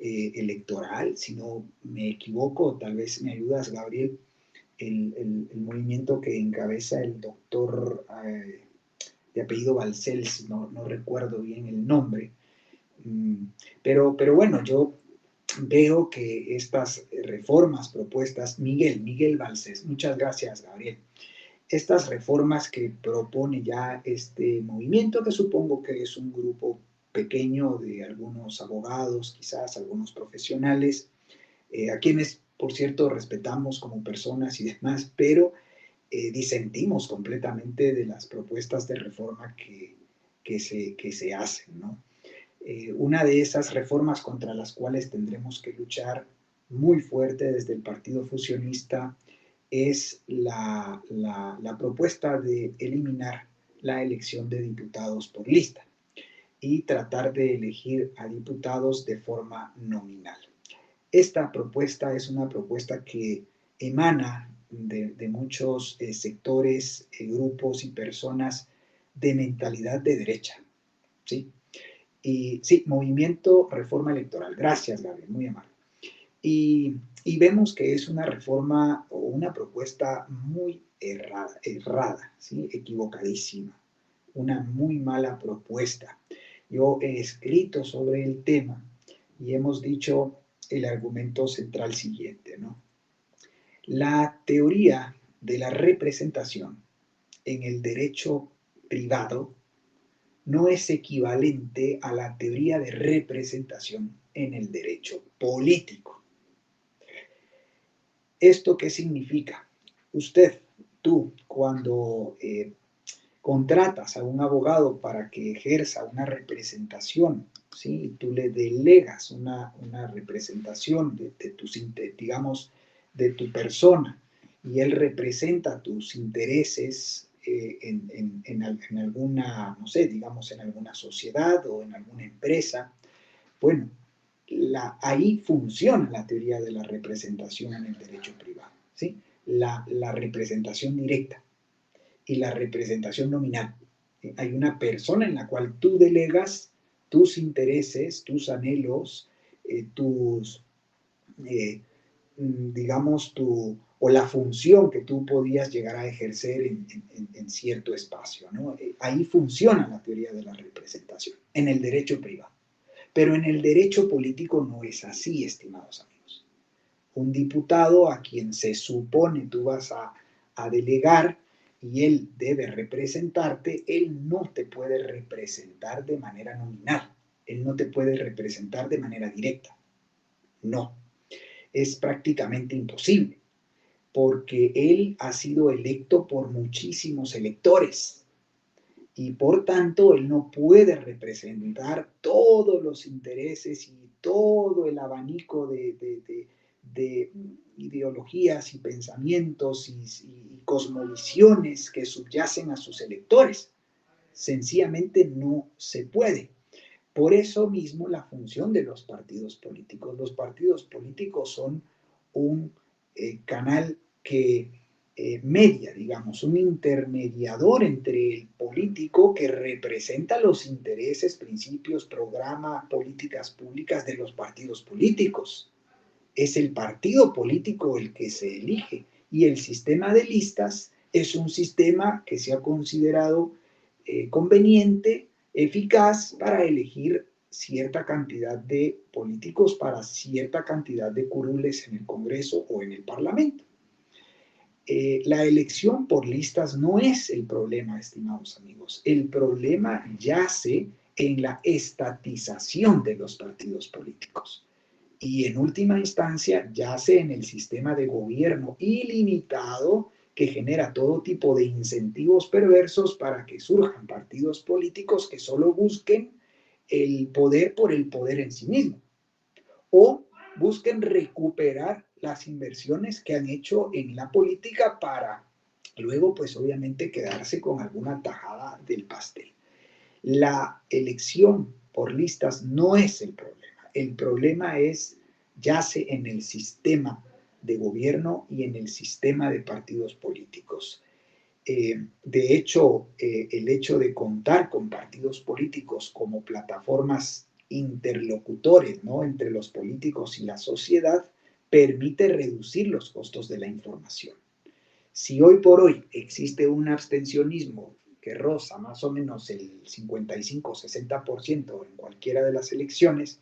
Electoral, si no me equivoco, tal vez me ayudas, Gabriel, el movimiento que encabeza el doctor de apellido Balcells, no recuerdo bien el nombre, pero bueno, yo veo que estas reformas propuestas, Miguel Balcells, muchas gracias, Gabriel, estas reformas que propone ya este movimiento, que supongo que es un grupo pequeño de algunos abogados, quizás algunos profesionales, a quienes, por cierto, respetamos como personas y demás, pero disentimos completamente de las propuestas de reforma que se hacen, ¿no? Una de esas reformas contra las cuales tendremos que luchar muy fuerte desde el Partido Fusionista es la propuesta de eliminar la elección de diputados por lista y tratar de elegir a diputados de forma nominal. Esta propuesta es una propuesta que emana de muchos sectores, grupos y personas de mentalidad de derecha, ¿sí? Y sí, Movimiento Reforma Electoral. Gracias, Gabriel, muy amable. Y vemos que es una reforma o una propuesta muy errada, ¿sí? Equivocadísima, una muy mala propuesta. Yo he escrito sobre el tema y hemos dicho el argumento central siguiente, ¿no? La teoría de la representación en el derecho privado no es equivalente a la teoría de representación en el derecho político. ¿Esto qué significa? Usted, tú, cuando contratas a un abogado para que ejerza una representación, ¿sí? Tú le delegas una representación de tus, digamos, de tu persona y él representa tus intereses en alguna, no sé, digamos, en alguna sociedad o en alguna empresa. Bueno, ahí funciona la teoría de la representación en el derecho privado, ¿sí? La representación directa y la representación nominal. Hay una persona en la cual tú delegas tus intereses, tus anhelos, digamos, o la función que tú podías llegar a ejercer en cierto espacio, ¿no? Ahí funciona la teoría de la representación, en el derecho privado. Pero en el derecho político no es así, estimados amigos. Un diputado a quien se supone tú vas a delegar y él debe representarte, él no te puede representar de manera nominal, él no te puede representar de manera directa. No, es prácticamente imposible, porque él ha sido electo por muchísimos electores y por tanto él no puede representar todos los intereses y todo el abanico de ideologías y pensamientos y cosmovisiones que subyacen a sus electores. Sencillamente no se puede. Por eso mismo la función de los partidos políticos. Los partidos políticos son un canal que media, digamos, un intermediador entre el político que representa los intereses, principios, programas, políticas públicas de los partidos políticos. Es el partido político el que se elige y el sistema de listas es un sistema que se ha considerado conveniente, eficaz para elegir cierta cantidad de políticos para cierta cantidad de curules en el Congreso o en el Parlamento. La elección por listas no es el problema, estimados amigos. El problema yace en la estatización de los partidos políticos. Y en última instancia yace en el sistema de gobierno ilimitado que genera todo tipo de incentivos perversos para que surjan partidos políticos que solo busquen el poder por el poder en sí mismo o busquen recuperar las inversiones que han hecho en la política para luego, pues obviamente, quedarse con alguna tajada del pastel. La elección por listas no es el problema. El problema yace en el sistema de gobierno y en el sistema de partidos políticos. De hecho, el hecho de contar con partidos políticos como plataformas interlocutores, ¿no?, entre los políticos y la sociedad, permite reducir los costos de la información. Si hoy por hoy existe un abstencionismo que roza más o menos el 55-60% en cualquiera de las elecciones,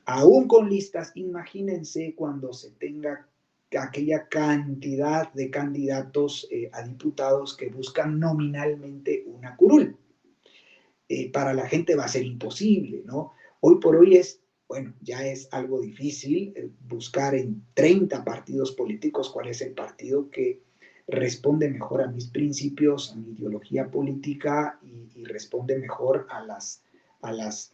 aún con listas, imagínense cuando se tenga aquella cantidad de candidatos a diputados que buscan nominalmente una curul. Para la gente va a ser imposible, ¿no? Hoy por hoy ya es algo difícil buscar en 30 partidos políticos cuál es el partido que responde mejor a mis principios, a mi ideología política y responde mejor a las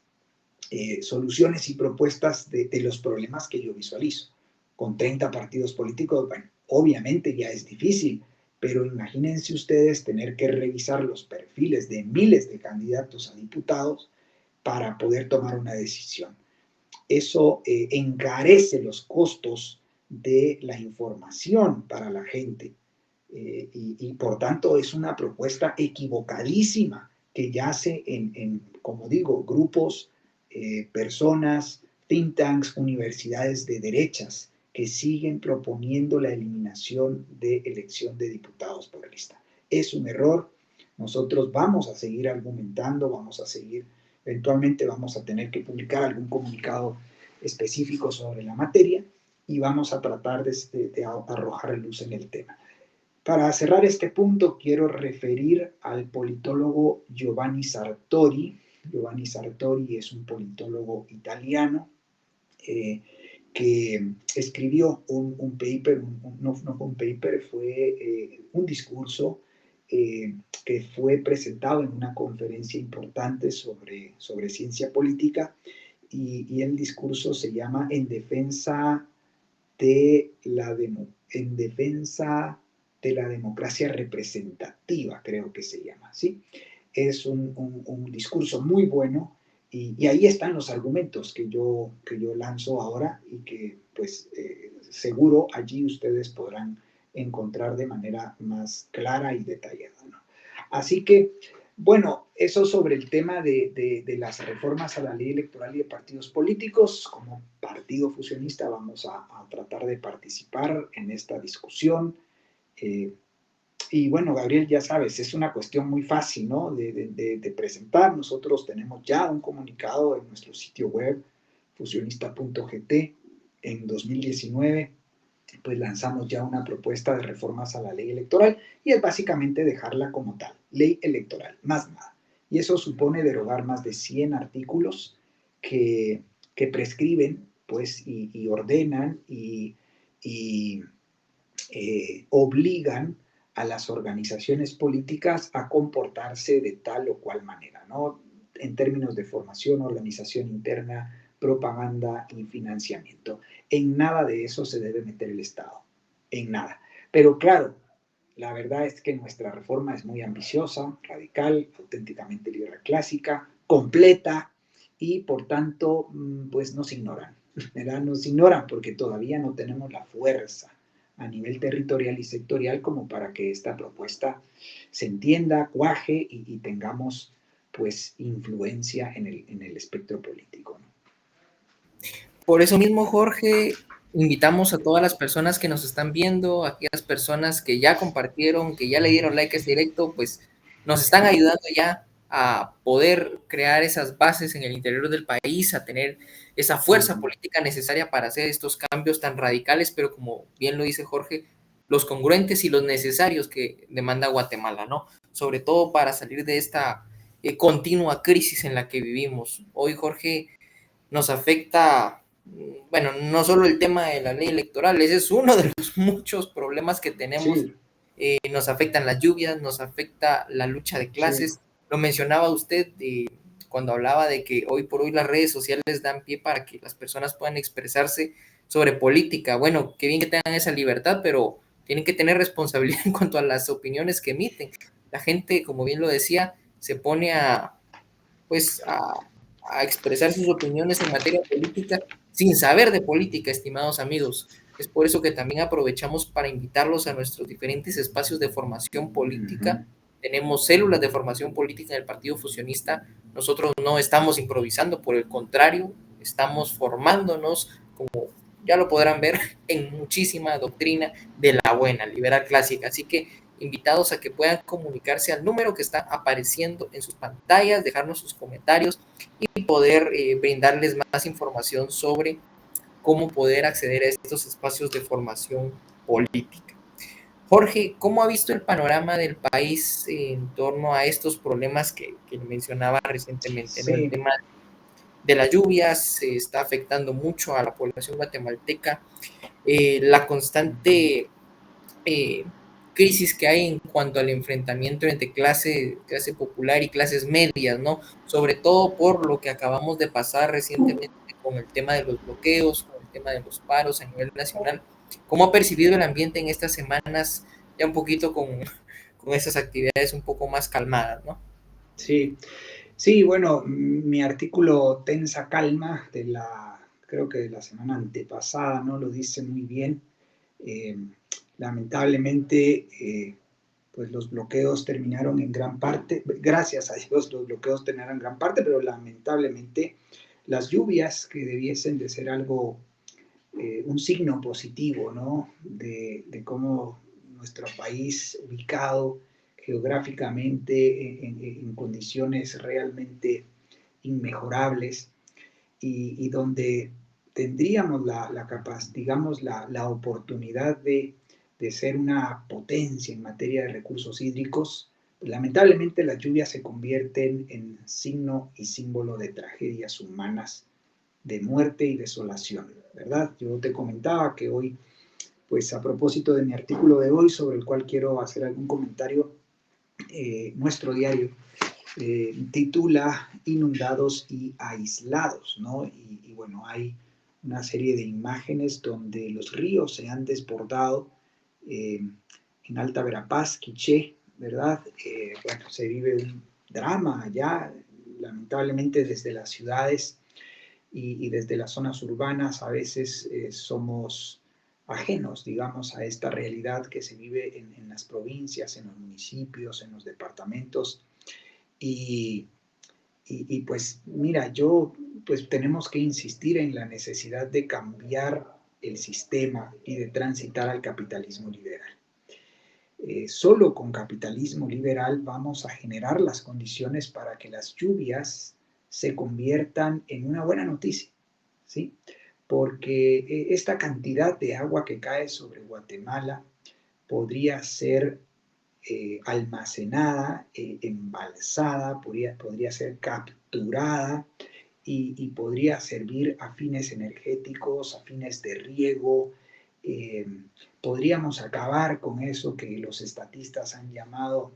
soluciones y propuestas de los problemas que yo visualizo. Con 30 partidos políticos, bueno, obviamente ya es difícil, pero imagínense ustedes tener que revisar los perfiles de miles de candidatos a diputados para poder tomar una decisión. Eso encarece los costos de la información para la gente y por tanto es una propuesta equivocadísima que yace como digo, grupos, personas, think tanks, universidades de derechas que siguen proponiendo la eliminación de elección de diputados por lista. Es un error. Nosotros vamos a seguir argumentando, eventualmente vamos a tener que publicar algún comunicado específico sobre la materia y vamos a tratar de arrojar luz en el tema. Para cerrar este punto, quiero referir al politólogo Giovanni Sartori. Giovanni Sartori es un politólogo italiano que escribió un paper, no fue un paper, fue un discurso que fue presentado en una conferencia importante sobre ciencia política y el discurso se llama En defensa de la democracia representativa, creo que se llama, ¿sí? Es un discurso muy bueno y ahí están los argumentos que yo lanzo ahora y que pues seguro allí ustedes podrán encontrar de manera más clara y detallada, ¿no? Así que, bueno, eso sobre el tema de las reformas a la ley electoral y de partidos políticos. Como partido fusionista vamos a tratar de participar en esta discusión. Y bueno, Gabriel, ya sabes, es una cuestión muy fácil, ¿no?, de presentar. Nosotros tenemos ya un comunicado en nuestro sitio web, fusionista.gt. En 2019, pues lanzamos ya una propuesta de reformas a la ley electoral y es básicamente dejarla como tal, ley electoral, más nada. Y eso supone derogar más de 100 artículos que prescriben, pues, y ordenan y obligan a las organizaciones políticas a comportarse de tal o cual manera, ¿no? En términos de formación, organización interna, propaganda y financiamiento. En nada de eso se debe meter el Estado, en nada. Pero claro, la verdad es que nuestra reforma es muy ambiciosa, radical, auténticamente liberal clásica, completa y por tanto, pues nos ignoran, ¿verdad? Nos ignoran porque todavía no tenemos la fuerza a nivel territorial y sectorial como para que esta propuesta se entienda, cuaje y tengamos pues influencia en el espectro político, ¿no? Por eso mismo, Jorge, invitamos a todas las personas que nos están viendo, a aquellas personas que ya compartieron, que ya le dieron like a este directo, pues nos están ayudando ya a poder crear esas bases en el interior del país, a tener esa fuerza política necesaria para hacer estos cambios tan radicales, pero como bien lo dice Jorge, los congruentes y los necesarios que demanda Guatemala, ¿no? Sobre todo para salir de esta continua crisis en la que vivimos. Hoy, Jorge, nos afecta, bueno, no solo el tema de la ley electoral, ese es uno de los muchos problemas que tenemos. Sí, Nos afectan las lluvias, nos afecta la lucha de sí, clases. Lo mencionaba usted cuando hablaba de que hoy por hoy las redes sociales dan pie para que las personas puedan expresarse sobre política. Bueno, qué bien que tengan esa libertad, pero tienen que tener responsabilidad en cuanto a las opiniones que emiten. La gente, como bien lo decía, se pone pues, a expresar sus opiniones en materia política sin saber de política, estimados amigos. Es por eso que también aprovechamos para invitarlos a nuestros diferentes espacios de formación política. Tenemos células de formación política en el Partido Fusionista. Nosotros no estamos improvisando, por el contrario, estamos formándonos, como ya lo podrán ver, en muchísima doctrina de la buena, liberal clásica. Así que invitados a que puedan comunicarse al número que está apareciendo en sus pantallas, dejarnos sus comentarios y poder brindarles más información sobre cómo poder acceder a estos espacios de formación política. Jorge, ¿cómo ha visto el panorama del país en torno a estos problemas que mencionaba recientemente, ¿no? El sí. tema de las lluvias se está afectando mucho a la población guatemalteca, la constante crisis que hay en cuanto al enfrentamiento entre clase popular y clases medias, ¿no? Sobre todo por lo que acabamos de pasar recientemente con el tema de los bloqueos, con el tema de los paros a nivel nacional. ¿Cómo ha percibido el ambiente en estas semanas, ya un poquito con esas actividades un poco más calmadas, ¿no? Sí, sí, bueno, mi artículo Tensa Calma creo que de la semana antepasada, ¿no? Lo dice muy bien. Eh, lamentablemente, pues los bloqueos terminaron en gran parte, gracias a Dios los bloqueos terminaron en gran parte, pero lamentablemente las lluvias que debiesen de ser algo, un signo positivo, ¿no? De cómo nuestro país ubicado geográficamente en condiciones realmente inmejorables y donde tendríamos digamos, la oportunidad de ser una potencia en materia de recursos hídricos. Lamentablemente las lluvias se convierten en signo y símbolo de tragedias humanas, de muerte y desolación, ¿verdad? Yo te comentaba que hoy, pues a propósito de mi artículo de hoy, sobre el cual quiero hacer algún comentario, nuestro diario titula Inundados y aislados, ¿no? Y bueno, hay una serie de imágenes donde los ríos se han desbordado en Alta Verapaz, Quiché, ¿verdad? Bueno, se vive un drama allá, lamentablemente desde las ciudades y desde las zonas urbanas a veces somos ajenos, digamos, a esta realidad que se vive en las provincias, en los municipios, en los departamentos. Y, pues mira, pues tenemos que insistir en la necesidad de cambiar el sistema y de transitar al capitalismo liberal. Solo con capitalismo liberal vamos a generar las condiciones para que las lluvias se conviertan en una buena noticia, ¿sí? Porque esta cantidad de agua que cae sobre Guatemala podría ser almacenada, embalsada, podría ser capturada y podría servir a fines energéticos, a fines de riego, podríamos acabar con eso que los estatistas han llamado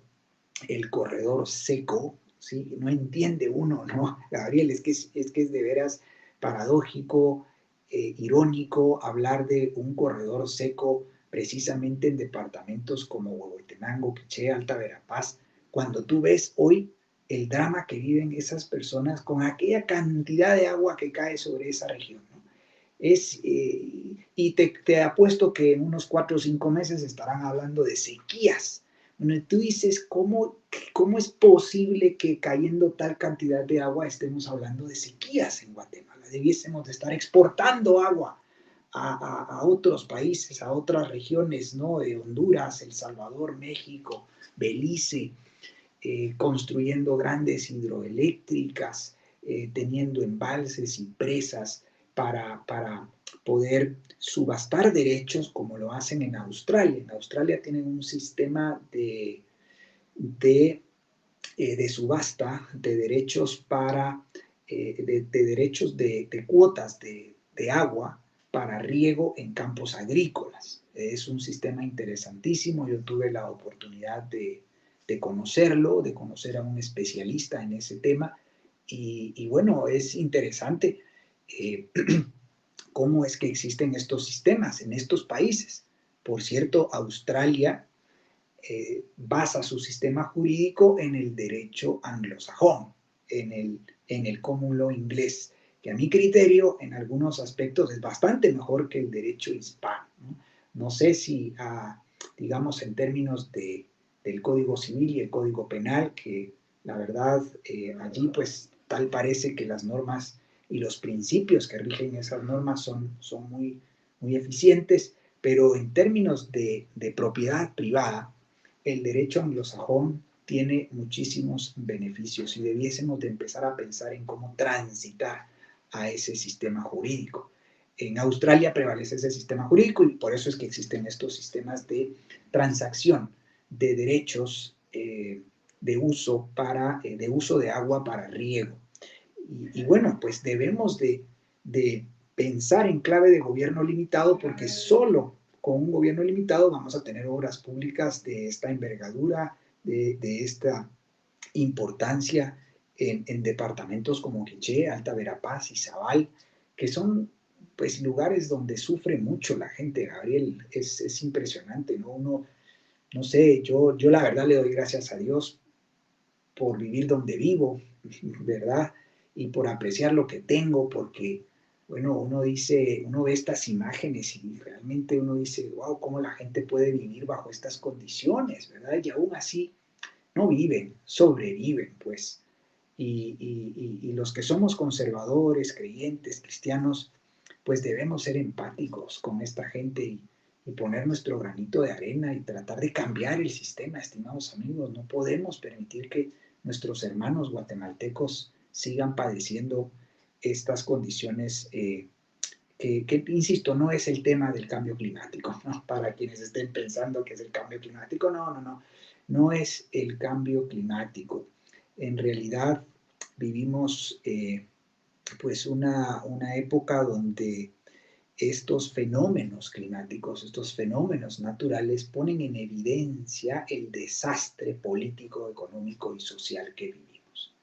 el corredor seco, ¿sí? No entiende uno, ¿no? Gabriel, es de veras paradójico, irónico hablar de un corredor seco precisamente en departamentos como Huehuetenango, Quiché, Alta Verapaz, cuando tú ves hoy el drama que viven esas personas con aquella cantidad de agua que cae sobre esa región, ¿no? Y te apuesto que en unos 4 o 5 meses estarán hablando de sequías. Bueno, tú dices, ¿cómo es posible que cayendo tal cantidad de agua estemos hablando de sequías en Guatemala? Debiésemos de estar exportando agua a otros países, a otras regiones, ¿no? De Honduras, El Salvador, México, Belice, construyendo grandes hidroeléctricas, teniendo embalses y presas para poder subastar derechos como lo hacen en Australia. En Australia tienen un sistema de subasta de derechos de cuotas de agua para riego en campos agrícolas. Es un sistema interesantísimo. Yo tuve la oportunidad de conocerlo, de conocer a un especialista en ese tema y bueno, es interesante cómo es que existen estos sistemas en estos países. Por cierto, Australia basa su sistema jurídico en el derecho anglosajón, en el common law inglés, que a mi criterio en algunos aspectos es bastante mejor que el derecho hispano, ¿no? No sé si, digamos, en términos del Código Civil y el Código Penal, que la verdad allí pues tal parece que las normas y los principios que rigen esas normas son muy, muy eficientes, pero en términos de propiedad privada, el derecho anglosajón tiene muchísimos beneficios y debiésemos de empezar a pensar en cómo transitar a ese sistema jurídico. En Australia prevalece ese sistema jurídico y por eso es que existen estos sistemas de transacción de derechos de uso de agua para riego. Y bueno, pues debemos de pensar en clave de gobierno limitado porque solo con un gobierno limitado vamos a tener obras públicas de esta envergadura, de esta importancia en departamentos como Quiché, Alta Verapaz y Zabal, que son pues lugares donde sufre mucho la gente, Gabriel. Es impresionante, ¿no? Uno, no sé, yo la verdad le doy gracias a Dios por vivir donde vivo, ¿verdad? Y por apreciar lo que tengo, porque, bueno, uno ve estas imágenes y realmente uno dice, wow, cómo la gente puede vivir bajo estas condiciones, ¿verdad? Y aún así no viven, sobreviven, pues. Y los que somos conservadores, creyentes, cristianos, pues debemos ser empáticos con esta gente y poner nuestro granito de arena y tratar de cambiar el sistema, estimados amigos. No podemos permitir que nuestros hermanos guatemaltecos sigan padeciendo estas condiciones insisto, no es el tema del cambio climático, ¿no? Para quienes estén pensando que es el cambio climático, no es el cambio climático. En realidad vivimos pues una época donde estos fenómenos climáticos, estos fenómenos naturales ponen en evidencia el desastre político, económico y social que vivimos.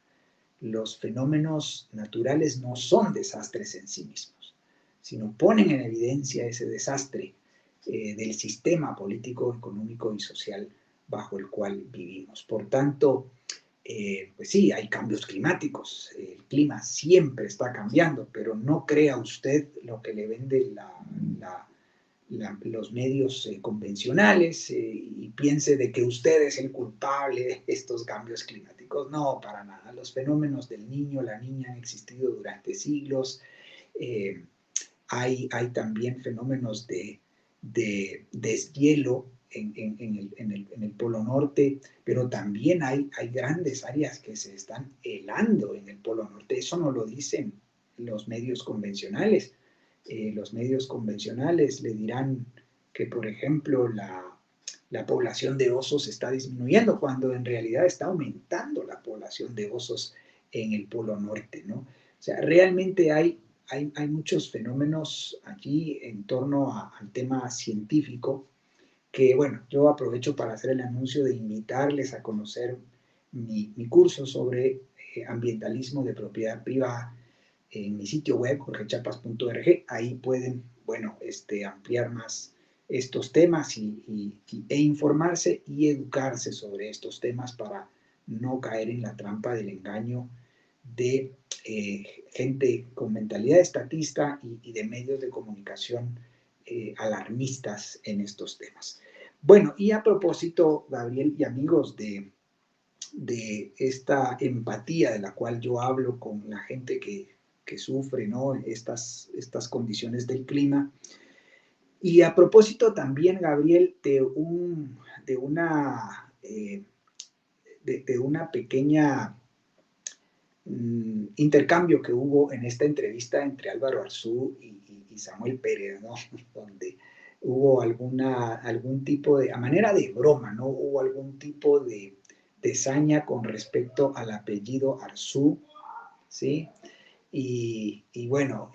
Los fenómenos naturales no son desastres en sí mismos, sino ponen en evidencia ese desastre del sistema político, económico y social bajo el cual vivimos. Por tanto, pues sí, hay cambios climáticos, el clima siempre está cambiando, pero no crea usted lo que le vende los medios convencionales y piense de que usted es el culpable de estos cambios climáticos. No, para nada. Los fenómenos del niño, la niña han existido durante siglos. Hay también fenómenos de deshielo en el Polo Norte, pero también hay grandes áreas que se están helando en el Polo Norte. Eso no lo dicen los medios convencionales. Los medios convencionales le dirán que, por ejemplo, la población de osos está disminuyendo, cuando en realidad está aumentando la población de osos en el Polo Norte, ¿no? O sea, realmente hay hay muchos fenómenos allí en torno al tema científico que, bueno, yo aprovecho para hacer el anuncio de invitarles a conocer mi curso sobre ambientalismo de propiedad privada en mi sitio web, jorgechapas.org. Ahí pueden, bueno, ampliar más estos temas e informarse y educarse sobre estos temas para no caer en la trampa del engaño de gente con mentalidad estatista y de medios de comunicación alarmistas en estos temas. Bueno, y a propósito, Gabriel y amigos, de esta empatía de la cual yo hablo con la gente que sufre, ¿no?, estas condiciones del clima. Y a propósito también, Gabriel, de una pequeña intercambio que hubo en esta entrevista entre Álvaro Arzú y Samuel Pérez, ¿no? Donde hubo algún tipo de, a manera de broma, ¿no? Hubo algún tipo de saña con respecto al apellido Arzú, ¿sí? Y bueno,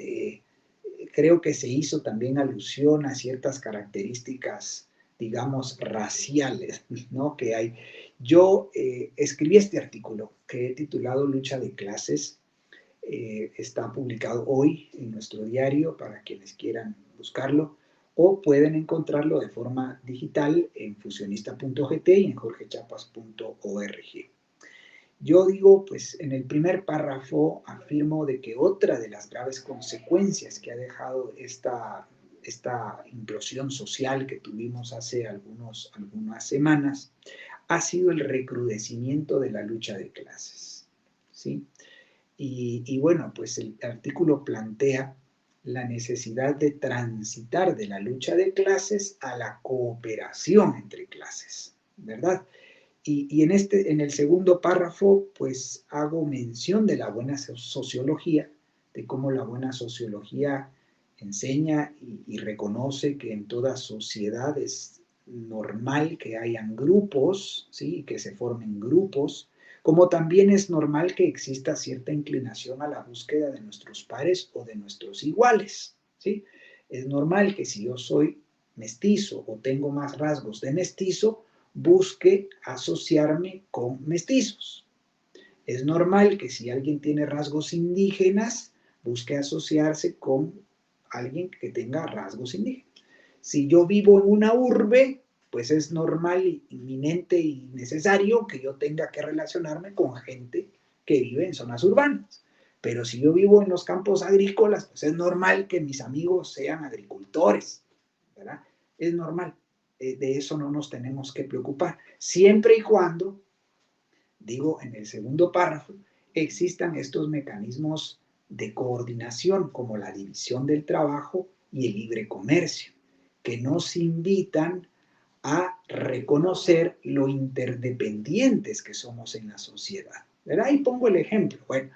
creo que se hizo también alusión a ciertas características, digamos, raciales, ¿no?, que hay. Yo escribí este artículo que he titulado Lucha de Clases. Está publicado hoy en nuestro diario para quienes quieran buscarlo, o pueden encontrarlo de forma digital en fusionista.gt y en jorgechapas.org. Yo digo, pues en el primer párrafo afirmo de que otra de las graves consecuencias que ha dejado esta implosión social que tuvimos hace algunas semanas ha sido el recrudecimiento de la lucha de clases, ¿sí? Y bueno, pues el artículo plantea la necesidad de transitar de la lucha de clases a la cooperación entre clases, ¿verdad? Y en el segundo párrafo, pues hago mención de la buena sociología, de cómo la buena sociología enseña y reconoce que en toda sociedad es normal que hayan grupos, ¿sí?, que se formen grupos, como también es normal que exista cierta inclinación a la búsqueda de nuestros pares o de nuestros iguales, ¿sí? Es normal que si yo soy mestizo o tengo más rasgos de mestizo, busque asociarme con mestizos. Es normal que si alguien tiene rasgos indígenas, busque asociarse con alguien que tenga rasgos indígenas. Si yo vivo en una urbe, pues es normal, inminente y necesario que yo tenga que relacionarme con gente que vive en zonas urbanas. Pero si yo vivo en los campos agrícolas, pues es normal que mis amigos sean agricultores, ¿verdad? Es normal. De eso no nos tenemos que preocupar, siempre y cuando, digo en el segundo párrafo, existan estos mecanismos de coordinación como la división del trabajo y el libre comercio, que nos invitan a reconocer lo interdependientes que somos en la sociedad, ¿verdad? Y pongo el ejemplo. Bueno,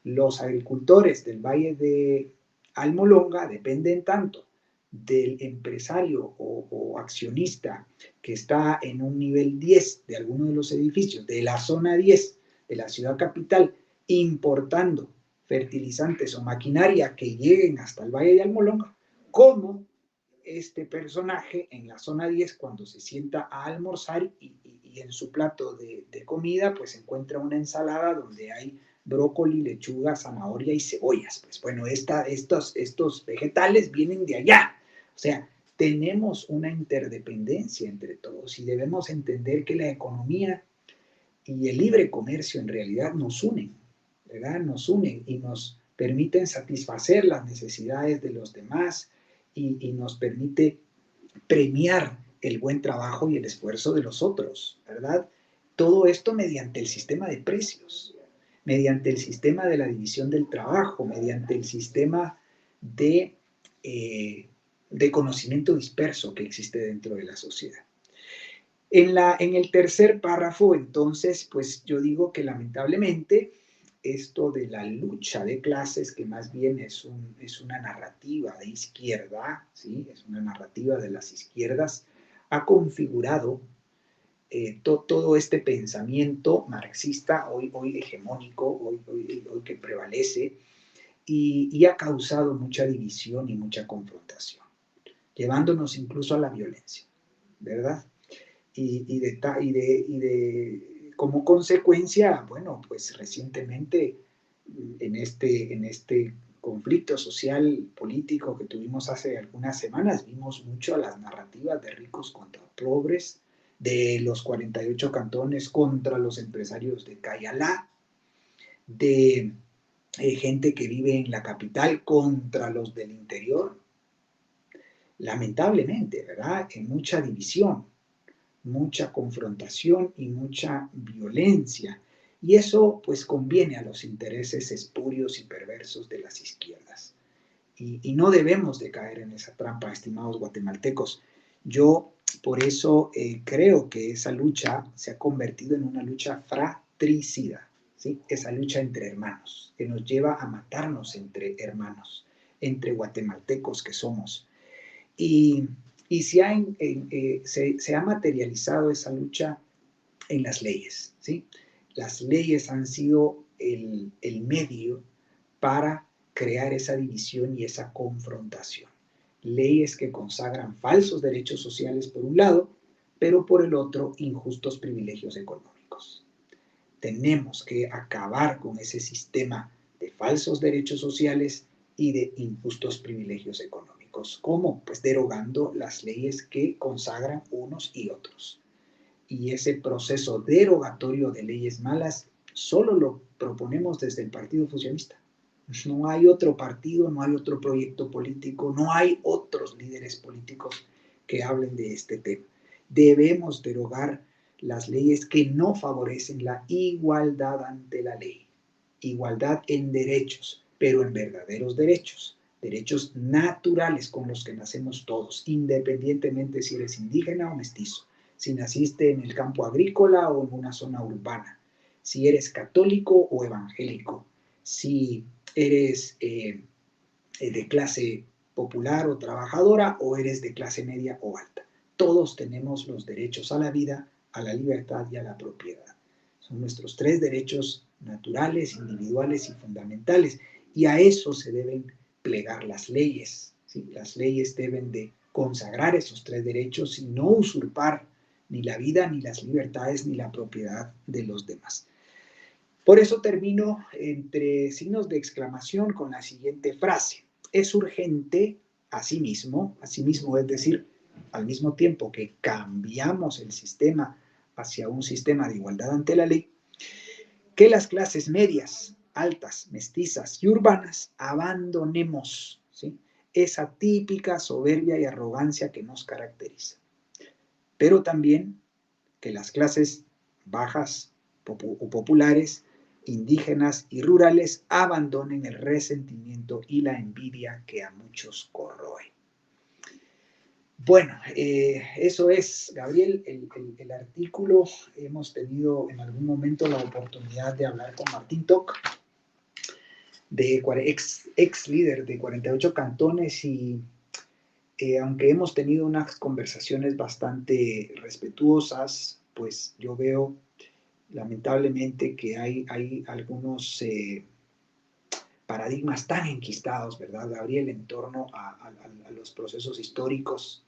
los agricultores del Valle de Almolonga dependen tanto del empresario o accionista que está en un nivel 10 de alguno de los edificios de la zona 10 de la ciudad capital, importando fertilizantes o maquinaria que lleguen hasta el Valle de Almolonga, como este personaje en la zona 10 cuando se sienta a almorzar y en su plato de comida pues encuentra una ensalada donde hay brócoli, lechuga, zanahoria y cebollas. Pues bueno, estos vegetales vienen de allá. O sea, tenemos una interdependencia entre todos y debemos entender que la economía y el libre comercio en realidad nos unen, ¿verdad? Nos unen y nos permiten satisfacer las necesidades de los demás y nos permite premiar el buen trabajo y el esfuerzo de los otros, ¿verdad? Todo esto mediante el sistema de precios, mediante el sistema de la división del trabajo, mediante el sistema de conocimiento disperso que existe dentro de la sociedad. En el tercer párrafo, entonces, pues yo digo que lamentablemente esto de la lucha de clases, que más bien es una narrativa de izquierda, ¿sí?, es una narrativa de las izquierdas, ha configurado todo este pensamiento marxista hoy hegemónico, hoy que prevalece, y ha causado mucha división y mucha confrontación, llevándonos incluso a la violencia, ¿verdad? Como consecuencia, bueno, pues recientemente en este conflicto social político que tuvimos hace algunas semanas, vimos mucho a las narrativas de ricos contra pobres, de los 48 cantones contra los empresarios de Cayalá, de gente que vive en la capital contra los del interior. Lamentablemente, ¿verdad? En mucha división, mucha confrontación y mucha violencia. Y eso pues conviene a los intereses espurios y perversos de las izquierdas. Y no debemos de caer en esa trampa, estimados guatemaltecos. Yo por eso creo que esa lucha se ha convertido en una lucha fratricida, ¿sí? Esa lucha entre hermanos, que nos lleva a matarnos entre hermanos, entre guatemaltecos que somos. Y, y se ha materializado esa lucha en las leyes, ¿sí? Las leyes han sido el medio para crear esa división y esa confrontación. Leyes que consagran falsos derechos sociales por un lado, pero por el otro injustos privilegios económicos. Tenemos que acabar con ese sistema de falsos derechos sociales y de injustos privilegios económicos. ¿Cómo? Pues derogando las leyes que consagran unos y otros. Y ese proceso derogatorio de leyes malas solo lo proponemos desde el Partido Fusionista. No hay otro partido, no hay otro proyecto político, no hay otros líderes políticos que hablen de este tema. Debemos derogar las leyes que no favorecen la igualdad ante la ley. Igualdad en derechos, pero en verdaderos derechos. Derechos naturales con los que nacemos todos, independientemente si eres indígena o mestizo, si naciste en el campo agrícola o en una zona urbana, si eres católico o evangélico, si eres de clase popular o trabajadora o eres de clase media o alta. Todos tenemos los derechos a la vida, a la libertad y a la propiedad. Son nuestros 3 derechos naturales, individuales y fundamentales. Y a eso se deben plegar las leyes, ¿sí? Las leyes deben de consagrar esos 3 derechos y no usurpar ni la vida, ni las libertades, ni la propiedad de los demás. Por eso termino entre signos de exclamación con la siguiente frase. Es urgente, asimismo, es decir, al mismo tiempo que cambiamos el sistema hacia un sistema de igualdad ante la ley, que las clases medias, altas, mestizas y urbanas abandonemos, ¿sí?, esa típica soberbia y arrogancia que nos caracteriza. Pero también que las clases bajas o populares, indígenas y rurales abandonen el resentimiento y la envidia que a muchos corroe. Bueno, eso es, Gabriel, el artículo. Hemos tenido en algún momento la oportunidad de hablar con Martín Toc, ex líder de 48 cantones, y aunque hemos tenido unas conversaciones bastante respetuosas, pues yo veo lamentablemente que hay algunos paradigmas tan enquistados, ¿verdad, Gabriel?, en torno a los procesos históricos,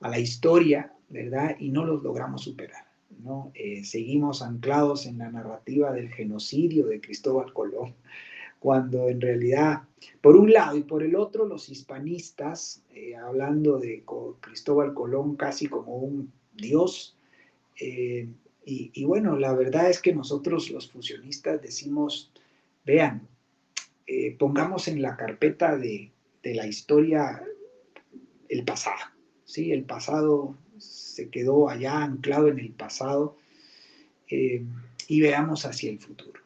a la historia, ¿verdad?, y no los logramos superar, ¿no? Seguimos anclados en la narrativa del genocidio de Cristóbal Colón, cuando en realidad, por un lado y por el otro, los hispanistas, hablando de Cristóbal Colón casi como un dios, y bueno, la verdad es que nosotros los fusionistas decimos, vean, pongamos en la carpeta de la historia el pasado, ¿sí? El pasado se quedó allá anclado en el pasado, y veamos hacia el futuro.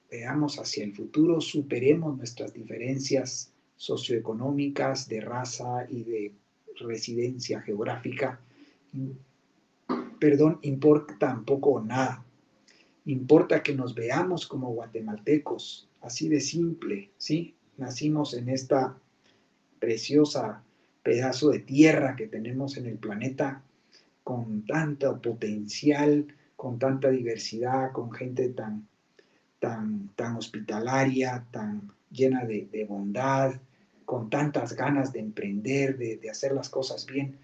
Veamos hacia el futuro, superemos nuestras diferencias socioeconómicas, de raza y de residencia geográfica. Importa poco o nada. Importa que nos veamos como guatemaltecos, así de simple, ¿sí? Nacimos en esta preciosa pedazo de tierra que tenemos en el planeta, con tanto potencial, con tanta diversidad, con gente tan hospitalaria, tan llena de bondad, con tantas ganas de emprender, de hacer las cosas bien.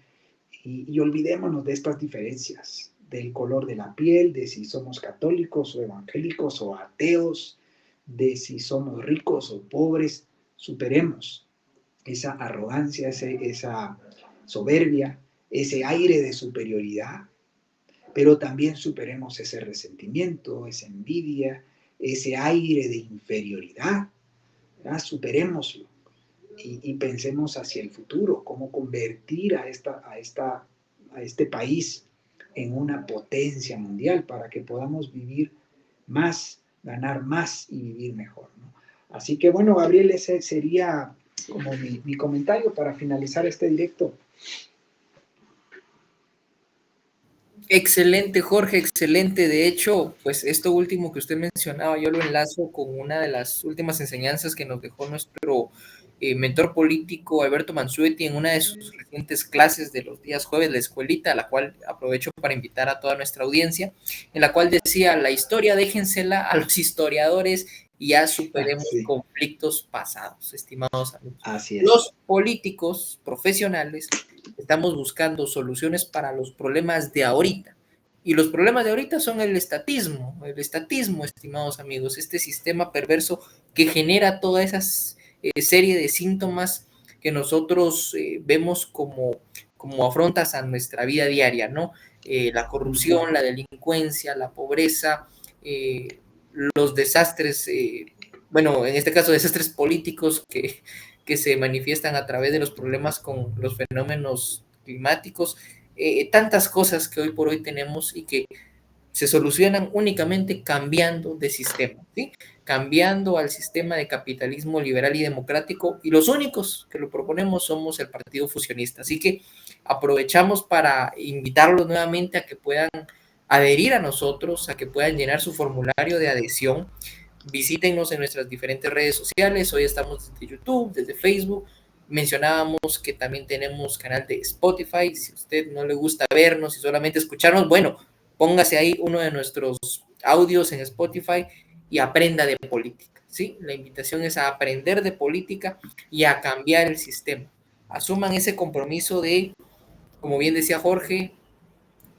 Y olvidémonos de estas diferencias, del color de la piel, de si somos católicos o evangélicos o ateos, de si somos ricos o pobres. Superemos esa arrogancia, esa soberbia, ese aire de superioridad, pero también superemos ese resentimiento, esa envidia, ese aire de inferioridad, ¿verdad? Superémoslo y pensemos hacia el futuro, cómo convertir a este país en una potencia mundial para que podamos vivir más, ganar más y vivir mejor, ¿no? Así que bueno, Gabriel, ese sería como mi comentario para finalizar este directo. Excelente, Jorge, excelente. De hecho, pues esto último que usted mencionaba, yo lo enlazo con una de las últimas enseñanzas que nos dejó nuestro mentor político Alberto Mansuetti en una de sus recientes clases de los días jueves, la escuelita, a la cual aprovecho para invitar a toda nuestra audiencia, en la cual decía, la historia déjensela a los historiadores y ya superemos conflictos pasados, estimados amigos. Así es. Los políticos profesionales estamos buscando soluciones para los problemas de ahorita. Y los problemas de ahorita son el estatismo, estimados amigos, este sistema perverso que genera toda esa serie de síntomas que nosotros vemos como afrontas a nuestra vida diaria, ¿no? La corrupción, la delincuencia, la pobreza, los desastres, bueno, en este caso desastres políticos que se manifiestan a través de los problemas con los fenómenos climáticos, tantas cosas que hoy por hoy tenemos y que se solucionan únicamente cambiando de sistema, ¿sí? Cambiando al sistema de capitalismo liberal y democrático, y los únicos que lo proponemos somos el Partido Fusionista. Así que aprovechamos para invitarlos nuevamente a que puedan adherir a nosotros, a que puedan llenar su formulario de adhesión. Visítenos en nuestras diferentes redes sociales. Hoy estamos desde YouTube, desde Facebook. Mencionábamos que también tenemos canal de Spotify. Si a usted no le gusta vernos y solamente escucharnos, bueno, póngase ahí uno de nuestros audios en Spotify y aprenda de política, ¿sí? La invitación es a aprender de política y a cambiar el sistema. Asuman ese compromiso de, como bien decía Jorge,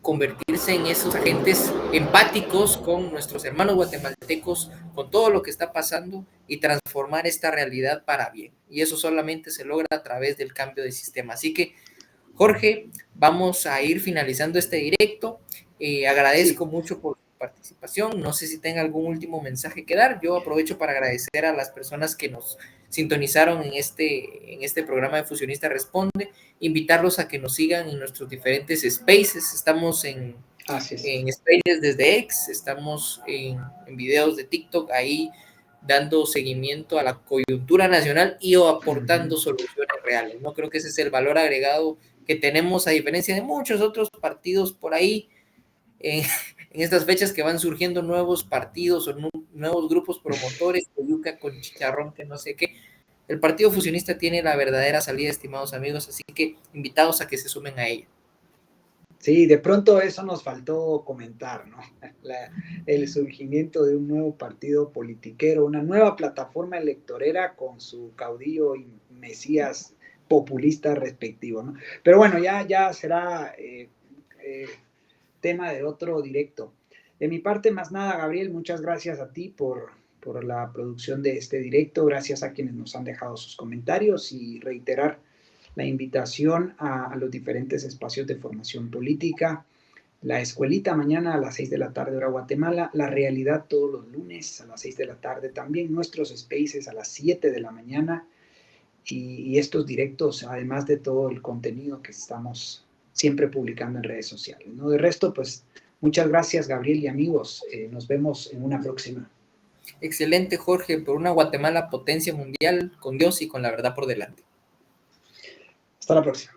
convertirse en esos agentes empáticos con nuestros hermanos guatemaltecos, con todo lo que está pasando y transformar esta realidad para bien. Y eso solamente se logra a través del cambio de sistema. Así que, Jorge, vamos a ir finalizando este directo. Agradezco mucho por su participación. No sé si tenga algún último mensaje que dar. Yo aprovecho para agradecer a las personas que nos sintonizaron en este programa de Fusionista Responde, invitarlos a que nos sigan en nuestros diferentes spaces. Estamos en spaces desde X, estamos en videos de TikTok, ahí dando seguimiento a la coyuntura nacional y o aportando soluciones reales, ¿no? Creo que ese es el valor agregado que tenemos, a diferencia de muchos otros partidos por ahí, en estas fechas que van surgiendo nuevos partidos o nuevos grupos promotores, yuca con chicharrón, que no sé qué. El Partido Fusionista tiene la verdadera salida, estimados amigos, así que invitados a que se sumen a ella. Sí, de pronto eso nos faltó comentar, ¿no? El surgimiento de un nuevo partido politiquero, una nueva plataforma electorera con su caudillo y mesías populista respectivo, ¿no? Pero bueno, ya será tema de otro directo. De mi parte, más nada, Gabriel, muchas gracias a ti por la producción de este directo, gracias a quienes nos han dejado sus comentarios y reiterar la invitación a los diferentes espacios de formación política, la escuelita mañana a las 6 de la tarde hora Guatemala, la realidad todos los lunes a las 6 de la tarde también, nuestros spaces a las 7 de la mañana y estos directos, además de todo el contenido que estamos siempre publicando en redes sociales, ¿no? De resto, pues, muchas gracias, Gabriel y amigos. Nos vemos en una próxima. Excelente, Jorge, por una Guatemala potencia mundial, con Dios y con la verdad por delante. Hasta la próxima.